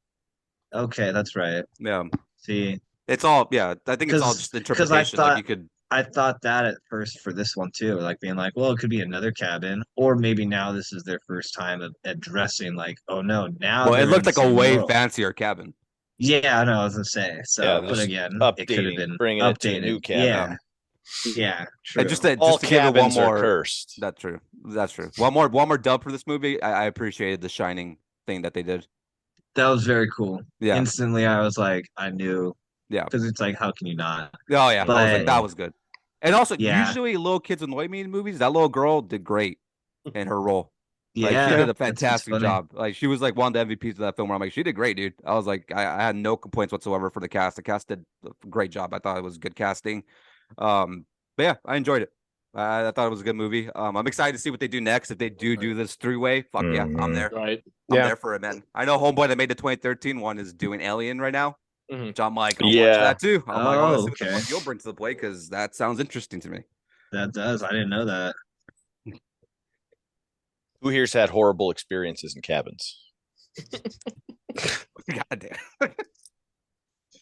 Okay, that's right. yeah, See, it's all yeah. I think it's all 'Cause- just 'cause I interpretation. Like thought- you could, I thought that at first for this one too, like being like, well, it could be another cabin, or maybe now this is their first time of addressing, like, oh no, now well, it they're looked in like the a same way world. fancier cabin. Yeah, I know. I was gonna say. So, Yeah, but just again, it could have updating, been bringing it to a new updated. cabin. Yeah, true. And just to All give it one cabins are more. cursed. That's true. That's true. One more dub for this movie. I appreciated the Shining thing that they did. That was very cool. Yeah. Instantly, I was like, I knew. Yeah. Because it's like, how can you not? Oh yeah, I was like, But- that was good. And also, Yeah. usually little kids annoy me in movies. That little girl did great in her role. Like, Yeah, she did a it's fantastic funny. job. Like, she was like one of the MVPs of that film. Where I'm like, she did great, dude. I was like, I had no complaints whatsoever for the cast. The cast did a great job. I thought it was good casting. But yeah, I enjoyed it. I thought it was a good movie. I'm excited to see what they do next. If they do this 3-way, fuck yeah, I'm there. Right. I'm Yeah. there for it, man. I know Homeboy that made the 2013 one is doing Alien right now. Mhm. Which I'm like, I'll watch Yeah. that too. I'm like, I want to Oh, see what the okay. fuck you'll bring to the play because that sounds interesting to me. That does. I didn't know that. Who here's had horrible experiences in cabins? God damn.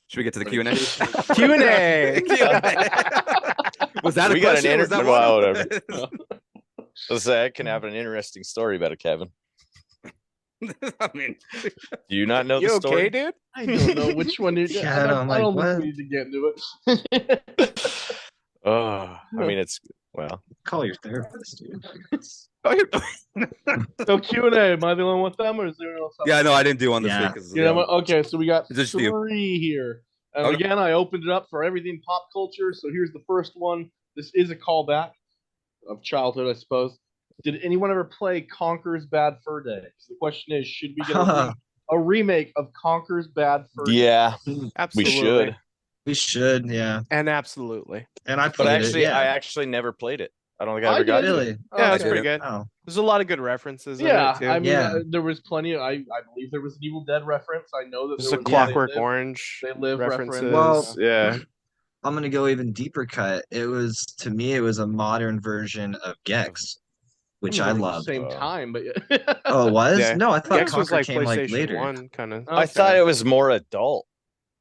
Should we get to the Q&A? Q&A. Was that a We got an question? Was that well, one? whatever. Let's say I can have an interesting story about a cabin. I mean, Do you not know You the okay, story? dude? I don't know which one you Yeah, I'm I don't like, think what? we need to get into it. Oh, I mean, it's well. Call your therapist, dude. So Q&A, am I the only one with them, or is there anyone else? yeah, no, I didn't do one this Yeah. week. 'Cause, You know what? Okay, so we got It's just you. 3 here. And Okay. again, I opened it up for everything pop culture. So here's the first one. This is a callback of childhood, I suppose. Did anyone ever play Conker's Bad Fur Day? So the question is, should we get a remake of Conker's Bad Fur Day? Yeah, Absolutely. we should. We should, yeah. And absolutely. And I But played actually, it. Yeah. I actually never played it. I don't think I I ever got did. to really. it. Oh, Yeah, it's okay. pretty good. Oh, There's a lot of good references in Yeah, it too. I mean, Yeah. there was plenty. I believe there was an Evil Dead reference. I know that There's there a was Clockwork They Live- Orange They Live references. reference. Well, yeah. I'm gonna go even deeper cut. It was to me, it was a modern version of Gex, which I mean, loved. Same Oh. time, but Oh, it was? Yeah. No, I thought Gex was Conker like came like PlayStation later. 1 kind of. I thought it was more adult.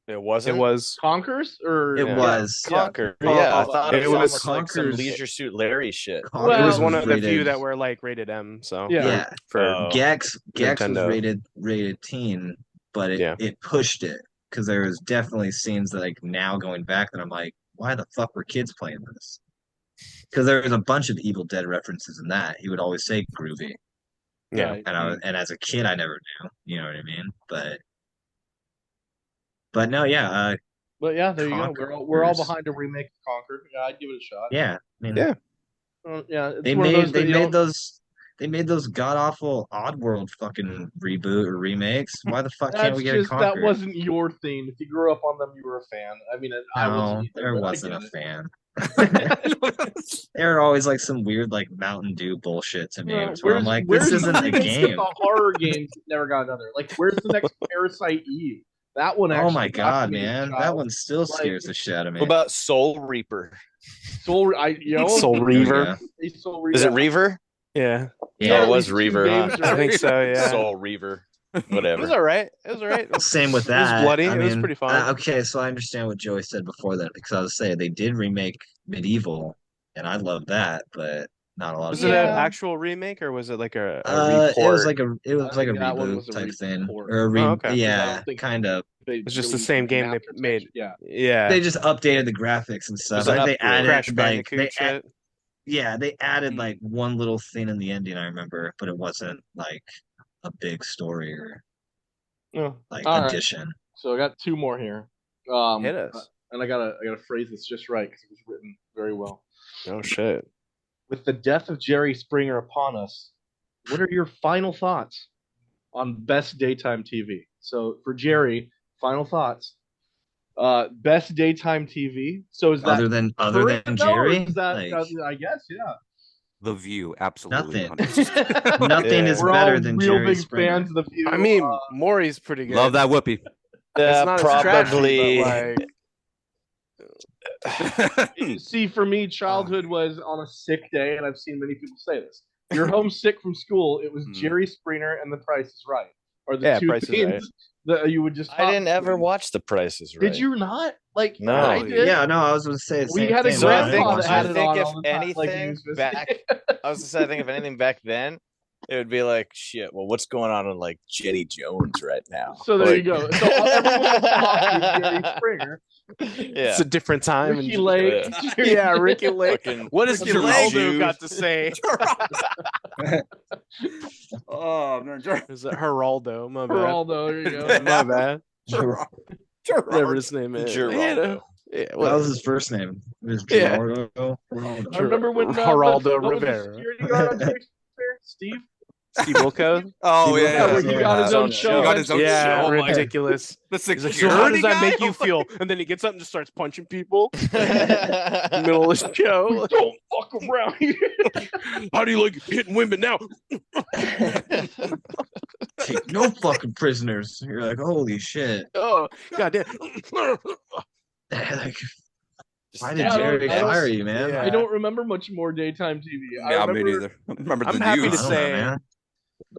It wasn't. It was. Conkers or It Yeah. was. Conquer. Yeah. Yeah, I Oh, thought it it was was like some Conker's- Leisure Suit Larry shit. Conker Well, It was one of the rated- few that were like rated M. So Yeah. Yeah. for Oh. Gex was Nintendo. rated teen, but Yeah. it pushed it because there was definitely scenes that like now going back that I'm like, why the fuck were kids playing this? Because there was a bunch of Evil Dead references in that. He would always say groovy, yeah. and as a kid I never knew. You know what I mean? But no, yeah, But yeah, there you go. We're all Conkers. behind a remake of Conquer. Yeah, I'd give it a shot. yeah. I mean, Yeah. Yeah, it's they one of made those that you don't- they made those god awful Oddworld fucking reboot or remakes. Why the fuck can't That's we get just a that Conker? wasn't your thing. If you grew up on them, you were a fan. I mean, I No, wasn't. Either, there but I wasn't get a it. fan. They were always like some weird like Mountain Dew bullshit to me. Well, where I'm like, this isn't a remakes of game. the horror games that never got another. Like, where's the next Parasite Eve? That one. Oh Actually my got god, me as a man, child. that one still Like- scares the shit out of me. What about Soul Reaper? Soul. Soul There we Reaver. go. Soul Is it yeah. Reaver? Yeah. Yeah, it was Two Reaver, huh? games, I think so. Yeah. Soul Reaver. It Whatever. was all right. It was all right. Same with It was that. bloody. I It was mean, pretty fun. okay, so I understand what Joey said before that because I was saying they did remake Medieval, and I love that, but not a lot Was of it people. an actual remake or was it like a It report? was like a I think that one reboot was a type thing report. or a Oh, okay. 'Cause I yeah, don't think- kind of. It's just the same game they made. Yeah. Yeah. They just updated the graphics and stuff. was an Like they upgrade. added Crash like Bandicoot shit. yeah, they added Mm. like one little thing in the ending I remember, but it wasn't like a big story or No. like All right. addition. So I got 2 more here. Hit us. And I gotta phrase this just right because it was written very well. Oh shit. With the death of Jerry Springer upon us, what are your final thoughts on best daytime TV? So for Jerry, final thoughts. Best daytime TV. So is that Other than current now, or Jerry, Is that, like, I guess, yeah. The View, absolutely. Nothing. 100%. Nothing is We're better all than real Jerry big Springer. fans of the View. I mean, Maury's pretty good. Love that whoopee. It's not as trashy, probably. but, like, see, for me, childhood was on a sick day, and I've seen many people say this. You're homesick from school. It was Hmm. Jerry Springer and The Price is Right, or the Yeah, two Price is things Right. that you would just. I didn't hop ever between. watch The Price is Right. Did you not? Like, No. I did. Yeah, no, I was going to say the We same had a thing. So I but think- grandpa didn't that watch had it. it think on if all the time, like, when he anything was visiting. back- I was gonna say, I think if anything back then, it would be like, shit. Well, what's going on with like Jenny Jones right now? So there you Like- go. So everyone was talking Jerry Springer, Yeah. it's a different time. Ricky and- Lake. Yeah, Ricky Lake. Fucking What does Ricky Geraldo Lake. got to say? Oh, I'm gonna Is it Geraldo? My bad. Geraldo, there you go. My bad. Gerard. Whatever his name is. Geraldo. Yeah, That whatever. was his first name. It was Yeah. Gerardo. I remember when Geraldo what was the Rivera. security guard on Shakespeare? Steve? Steve Wilco? Oh Steve yeah, Yeah, where yeah. he got his own Yeah. show. He got his own Yeah, show. I'm like, ridiculous. the He's like, security so how does that guy? make you I'm like, feel? And then he gets up and just starts punching people. Middle of the show. Don't fuck around here. How do you like hitting women now? Take no fucking prisoners. You're like, holy shit. Oh, goddamn. Like, why did Yeah, I don't- Jerry I don't- fire you, man? Yeah. I don't remember much more daytime TV. I Yeah, me remember neither. I remember I'm the happy to news. I don't know, say- man.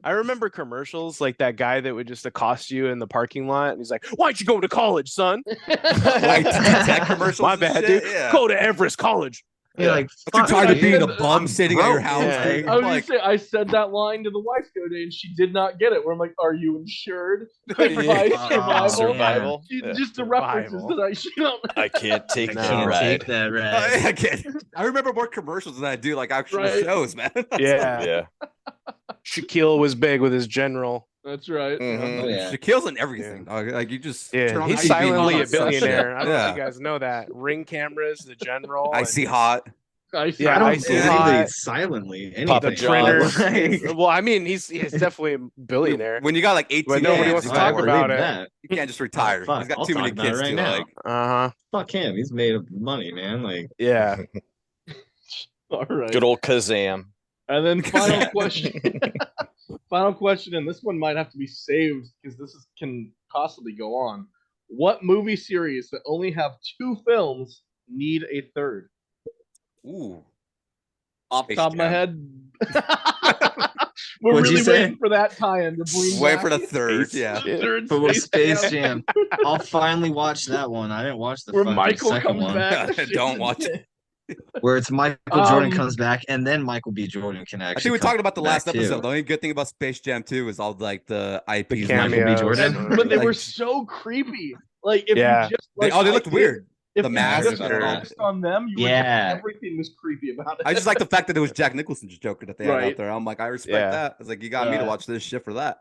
I remember commercials like that guy that would just accost you in the parking lot and he's like, why'd you go to college, son? Like tech commercials. My and bad, shit? dude. Yeah. Go to Everest College. You're like, I'm too fuck, tired of being a dude. bum I'm sitting at your broke. house. Yeah. dude. I was Like, gonna say I said that line to the wife the other day and she did not get it. Where I'm like, "Are you insured? Yeah. Advice, survival." Survival. She- Just the references Survival. that she don't. I can't take I No. that can't ride. take that ride. I can't. I remember more commercials than I do like actual Right. shows, man. Yeah. Yeah. Shaquille was big with his general. That's right. Mhm. Oh, yeah. Shaquille's in everything. Like you just Yeah, turn on he's TV, silently all a that stuff. billionaire. I don't know Yeah. if you guys know that. Ring cameras, the general. I and see hot. I see. Yeah, I don't I see believe hot. that he's silently Papa anything. John. Like, Well, I mean, he's definitely a billionaire. When you got like 18 But nobody kids, wants you to talk can't- about believe it. that. You can't just retire. fuck, He's got I'll too many talk about it kids right to now. like. Uh-huh. Fuck him. He's made of money, man. Like, Yeah. All right. Good old Kazam. And then final question. Final question, and this one might have to be saved because can possibly go on. What movie series that only have 2 films need a third? Ooh. Off the Space top of my Jam. head. We're What'd you really say? waiting for that tie-in to bring Wait back for the third. Yeah. the third but with Space Space Jam, I'll finally watch that one. I didn't watch the where fucking Michael second comes one, back. Don't watch it. where it's Michael Jordan Um, comes back, and then Michael B. Jordan can actually. I think we come talked about the back last episode. too. The only good thing about Space Jam 2 is all like the IPs. The Michael B. cameos. Jordan. And- but they Like, were so creepy. Like if Yeah. you just they like, looked weird. If The you mask just and all that. focused on them, you would Yeah. think everything was creepy about it. I just like the fact that it was Jack Nicholson's Joker that they had Right. out there. I'm like, I respect Yeah. that. I was like, you got me to Right. watch this shit for that.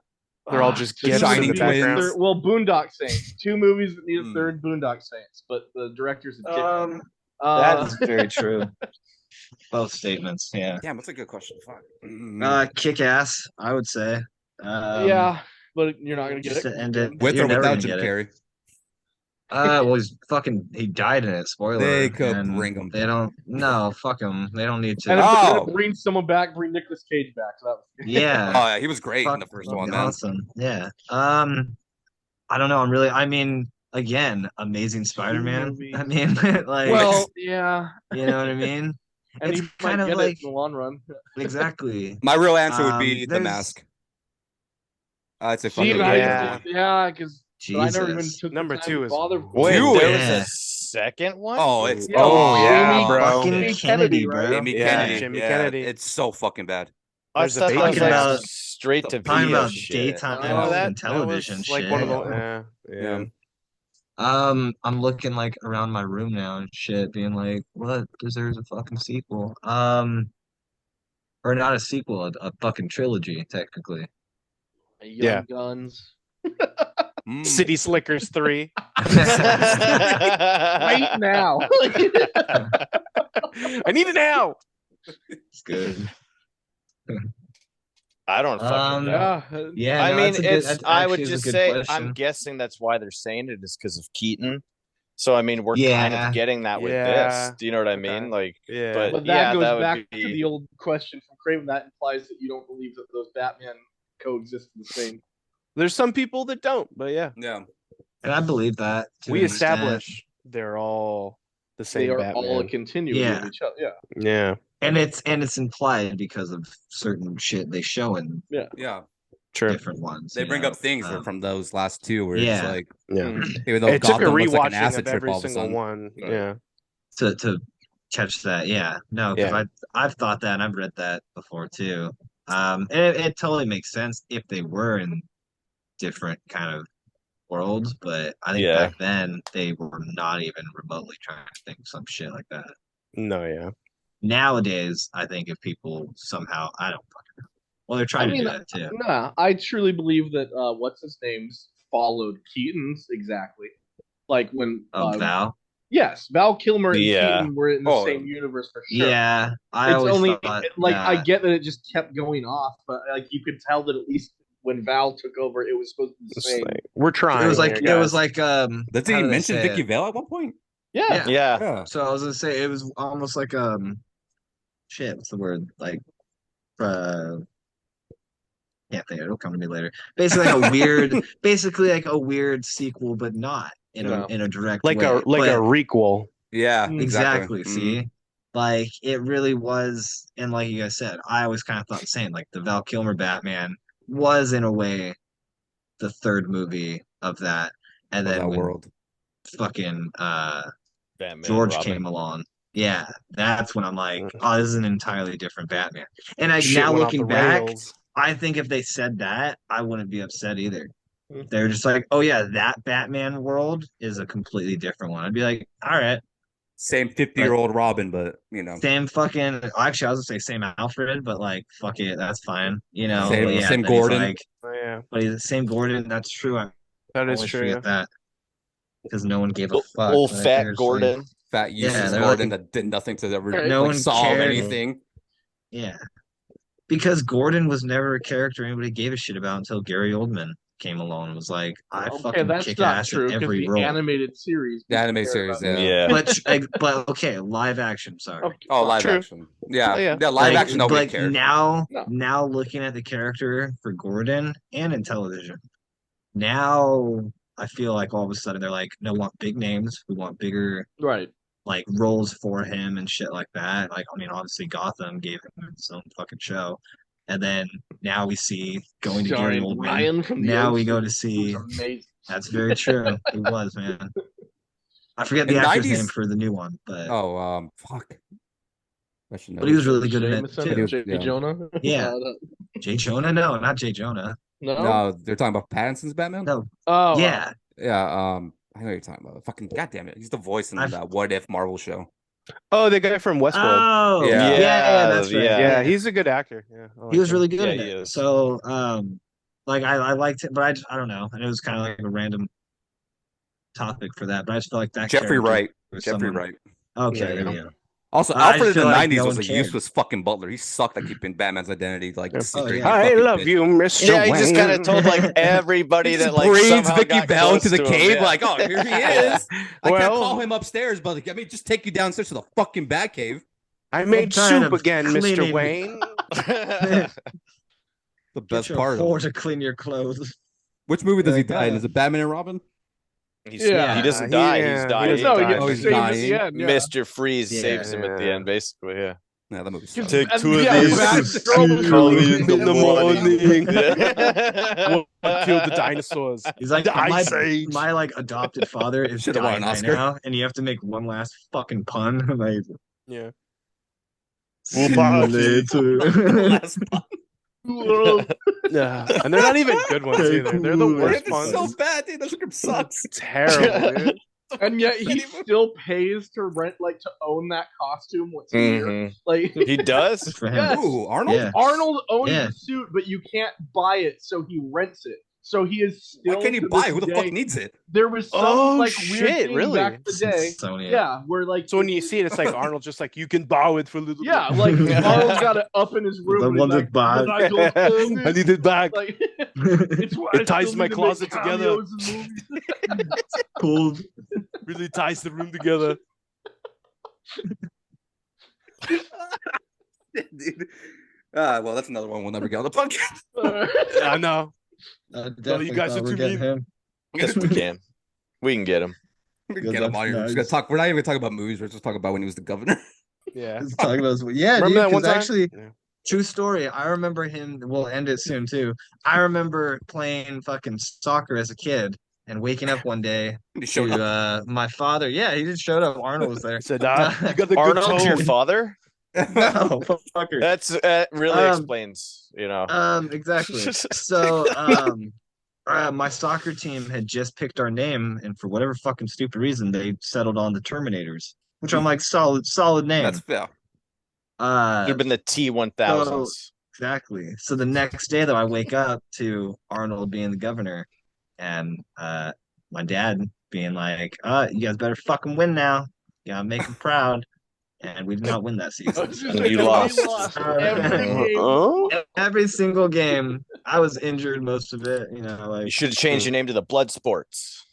They're all just The gifts in Shining the two movies background. Twins. Well, Boondock Saints. 2 movies that need a Hmm. third Boondock Saints, but the director's a dick. That is very true. Both statements, yeah. Damn, that's a good question. Fuck. Kick ass, I would say. Yeah, but you're not gonna get just it. to end it. With You're or never without gonna Jim get it. Carrey. Well, he died in it. Spoiler. They could and bring him They don't. No, fuck him. They don't need And to. if they're Oh. gonna bring someone back, bring Nicolas Cage back. So that was good. Yeah. Oh yeah, he was great in Fuck, the first that'd one, be man. awesome. Yeah. I don't know. I mean, again, Amazing Spider-Man. movies. I mean, like, Well, yeah, you know what I mean? and It's he might kind of get like it in the long run. exactly. My real answer would be The there's- Mask. I'd say See, fucking yeah. yeah, because I never even Jesus. took the Number time 2 to is bother. Wait, Dude. there was Yeah. a second one? Oh, it's Yeah, Oh, yeah, Jamie- bro. Fucking Jamie Kennedy, right? bro. Amy Yeah, Kennedy. Jimmy Yeah, Kennedy. It's so fucking bad. I There's a thought that was bacon like about- straight to Talking video about shit. daytime Oh, and that television was shit. like one of the yeah. I'm looking like around my room now and shit, being like, what deserves a fucking sequel? Or not a sequel, a fucking trilogy, technically. Young Yeah. Guns. Mm. City Slickers 3. Right now. I need it now. It's good. I don't fucking know. yeah. Yeah, I no, mean, that's a good- it's. that I would actually is a just good say, question. I'm guessing that's why they're saying it is because of Keaton. So I mean, we're kind Yeah. of getting that with Yeah. this. Do you know what I Okay. mean? Like, Yeah. but But that yeah, goes that would back be. to the old question from Craven. That implies that you don't believe that those Batman coexist in the same. There's some people that don't, but yeah. Yeah. And I believe that. to We an extent. establish they're all the same They are Batman. all a continuity Yeah. of each other. Yeah. Yeah. And it's implied because of certain shit they show in Yeah. True. different ones. They you bring know? up things Um, from those last two where yeah. it's like, Yeah. even though It took a Gotham looks like an rewatching acid of trip every all of a single sudden. one. Right. Yeah. to catch that. Yeah, no, because Yeah. I've thought that and I've read that before too. And it totally makes sense if they were in different kind of worlds, but I think Yeah. back then they were not even remotely trying to think some shit like that. No, yeah. Nowadays, I think if people somehow, I don't fucking know. Well, they're trying I mean, to do that too. nah, I truly believe that what's his name's followed Keaton's exactly. Like when Val. yes, Val Kilmer and Yeah. Keaton were in the Oh. same universe for sure. Yeah, I It's always only thought like I that. get that it just kept going off, but like you could tell that at least when Val took over, it was supposed to be the It's same. like, we're trying. It was like here, it was guys. like Does how he do they mention say Vicky it? Vale at one point? Yeah. Yeah. Yeah. So I was gonna say it was almost like shit. What's the word? Like can't think of it. It'll come to me later. Basically like a weird sequel, but not in No. a direct like way. a requel. Yeah, Exactly. Mhm. See, like it really was, and like you guys said, I always kind of thought the same. Like the Val Kilmer Batman was in a way the third movie of that, and Of then that when world. fucking Batman, George Robin. came along, yeah, that's when I'm like, oh, this is an entirely different Batman. And like Shit now went off looking the back, rails. I think if they said that, I wouldn't be upset either. Mhm. They're just like, oh yeah, that Batman world is a completely different one. I'd be like, all right, Same 50-year-old Robin, but you know, same fucking. Actually, I was gonna say same Alfred, but like, fuck it, that's fine. You know, Same- but yeah, same then he's Gordon. like, Oh, yeah, but he's the same Gordon. That's true. I that is always true. forget that because no one gave a fuck. Old Like, fat they're just like, Gordon. fat useless they're Gordon like- that did nothing to ever No like one solve cared. anything. yeah, because Gordon was never a character anybody gave a shit about until Gary Oldman came along and was like, I Okay, fucking that's kick not ass true in because every the role. animated series. The people anime cared series, about. yeah. Yeah. But okay, live action. Sorry. Okay, Oh, live True. action. Yeah. Oh, yeah. Yeah, live Like, action nobody like cared. now No. looking at the character for Gordon and in television, now I feel like all of a sudden they're like, no, we want big names, we want bigger Right. like roles for him and shit like that. Like, I mean, obviously Gotham gave him its own fucking show. And then now we see going to Gary Starring Oldman. Ryan from the Now we OC, go to see. who's amazing. That's very true. He was, man. I forget In the actor's 90s name for the new one, but fuck. I should know but he was this. really good in it Jameson, too. Jay Yeah. Jonah. Yeah. Jay Jonah? No, not Jay Jonah. No. No, they're talking about Pattinson's Batman? No. Oh. Yeah. Yeah, I know what you're talking about. Fucking goddamn it. He's the voice in I've- that What If Marvel show. Oh, the guy from Westworld. Oh, Yeah. yeah, that's right. Yeah. yeah, he's a good actor. Yeah, I like He was him. really good Yeah, in he it. is. So, like I liked it, but I don't know. And it was kind of like a random topic for that. But I just felt like that Jeffrey character Wright. was Jeffrey someone- Wright. Okay, Yeah, there yeah. you go. Also, I Alfred just in the feel like 90s no was a one cared. useless fucking butler. He sucked at keeping Batman's identity like Yeah. secret. Oh, you yeah. I fucking love bitch. you, Mr. Yeah, he just kind of Wayne. told like everybody He that just like braids somehow Vicky got Vale close into the to him, cave, yeah. like, oh, here he is. I can't Well- call him upstairs, but like, I mean, just take you downstairs to the fucking Batcave. I made tired soup of again, Mr. cleaning- Wayne. The Get best your part whore of to clean your clothes. which movie does he Like, die in? Is it Batman and Robin? Yeah. He doesn't die. Yeah, He's he dying. doesn't No, he die. gets Oh, he's saved at dying. the end. Yeah. Mr. Freeze Yeah. saves him at the end, basically. Yeah. Yeah, that movie Just- sucks. Take and- two of yeah, these. Batgirl was Call really me in the good. morning. What killed the dinosaurs? He's like, The my, Ice Age. my like adopted father is Should've won dying an right Oscar. now, and you have to make one last fucking pun. Like, Yeah. see you later. Last one. Yeah. And they're not even good ones Hey, either. They're the cool. worst It's ones. so bad, dude. That script sucks. Terrible, dude. And yet he still pays to rent, like, to own that costume once a year. Mhm. Like, He does. Good for him. Yes. Ooh, Arnold? Yeah. Arnold owns Yeah. the suit, but you can't buy it, so he rents it. So he is still. Why can't he to buy? this Who the day- fuck needs it? There was some Oh, like shit, weird thing really? back in the day. Smithsonian. Yeah, where like So when you see it, it's like Arnold just like, you can borrow it for a little yeah, bit. like Arnold's got it up in his room. The and he's one that like, buys- "When I go home, I need it back. like it's why It I ties still my need to closet make together. cameos in movies." Cool. Really ties the room together. Dude. Well, that's another one we'll never get on the podcast. I know. Definitely guys thought are we're too getting mean. him. Yes, we can. We can get him. We Yeah, get him on here. We're just gonna nice. talk. We're not even gonna talk about movies. We're just talking about when he was the governor. Yeah. He's talking about yeah, Remember dude, that one 'cause time? actually, Yeah. true story. I remember him. We'll end it soon too. I remember playing fucking soccer as a kid and waking up one day He showed up. to my father. Yeah, he just showed up. Arnold was there. He said, you got the good Arnold's your tone. father? No, fucker. That really Um, explains, you know. Exactly. So, my soccer team had just picked our name, and for whatever fucking stupid reason, they settled on the Terminators, which I'm like, solid name. That's fair. Should have been the T1000s. Exactly. So the next day, though, I wake up to Arnold being the governor, and my dad being like, you guys better fucking win now. You gotta make him proud." And we did not win that I season. was just And saying, you we lost. lost every game. Oh, Every single game. I was injured most of it. You know, You like should have changed your name to the Blood Sports.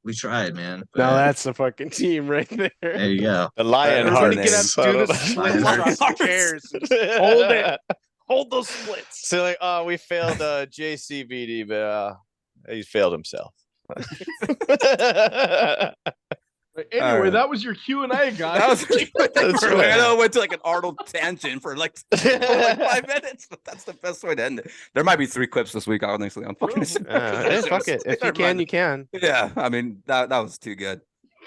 we tried, man. now but that's a fucking team right there. there you go. The Lion Everybody Hearts. get up, do the I splits Lion across the Hearts. chairs. And just hold it. Hold those splits. So like, oh, we failed JCVD, but he failed himself. But anyway, All right. that was your Q&A, guys. That was That's I right. know it went to like an Arnold tangent for like 5 minutes, but that's the best way to end it. There might be 3 clips this week, honestly. I'm fucking Hey, fuck it. If you can, you can. Yeah, I mean that was too good.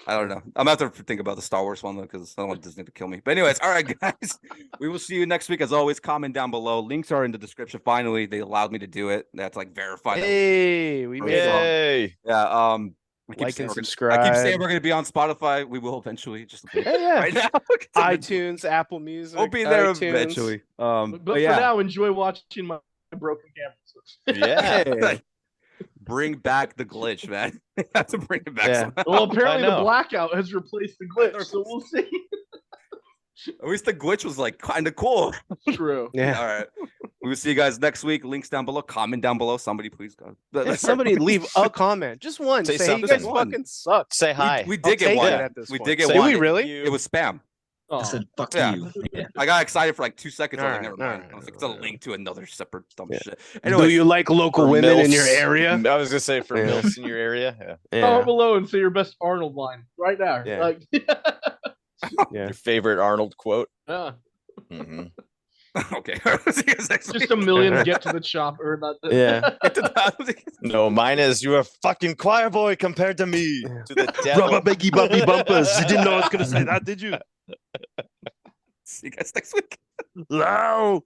I don't know. I'm gonna have to think about the Star Wars one though, because I don't want Disney to kill me. But anyways, all right, guys. We will see you next week. As always, comment down below. Links are in the description. Finally, they allowed me to do it. That's like verified. Hey, we made it. Yay. Yeah. I keep Like saying and I keep subscribe. saying we're gonna be on Spotify. We will eventually. Just Hey, yeah. right now. iTunes, Apple Music. We'll be there iTunes. eventually. But but for yeah. now, enjoy watching my broken camera. Yeah. Hey, bring back the glitch, man. Have to bring it back. Yeah. somehow. Well, apparently I the know. blackout has replaced the glitch, so we'll see. At least the glitch was like kind of cool. True. Yeah. All right. We will see you guys next week. Links down below. Comment down below. Somebody please go. Yeah, somebody leave a comment. Just one. Say Say, hey, you something. guys One. fucking suck. Say hi. We I'll did get take one. it at this We point. did get Say Did one. we really? It was spam. Oh. I said, "Fuck Yeah. you." Yeah. I got excited for like 2 seconds. I was like, Alright, never mind. alright, I was like, it's a alright. link to another separate dumb Yeah. shit. Do Anyway, you like local For women in your milfs. area? I was gonna say for Yeah. milfs in your area. Yeah. Yeah. Comment below and say your best Arnold line right there. Yeah. Like, Yeah. Your favorite Arnold quote. yeah. Mhm. okay. See you guys next Just week. a million get to the chopper. Not the... Yeah. No, mine is you are a fucking choir boy compared to me. Yeah. To the devil. Rubber baggy bumpy bumpers. You didn't know I was gonna say that, did you? See you guys next week. No.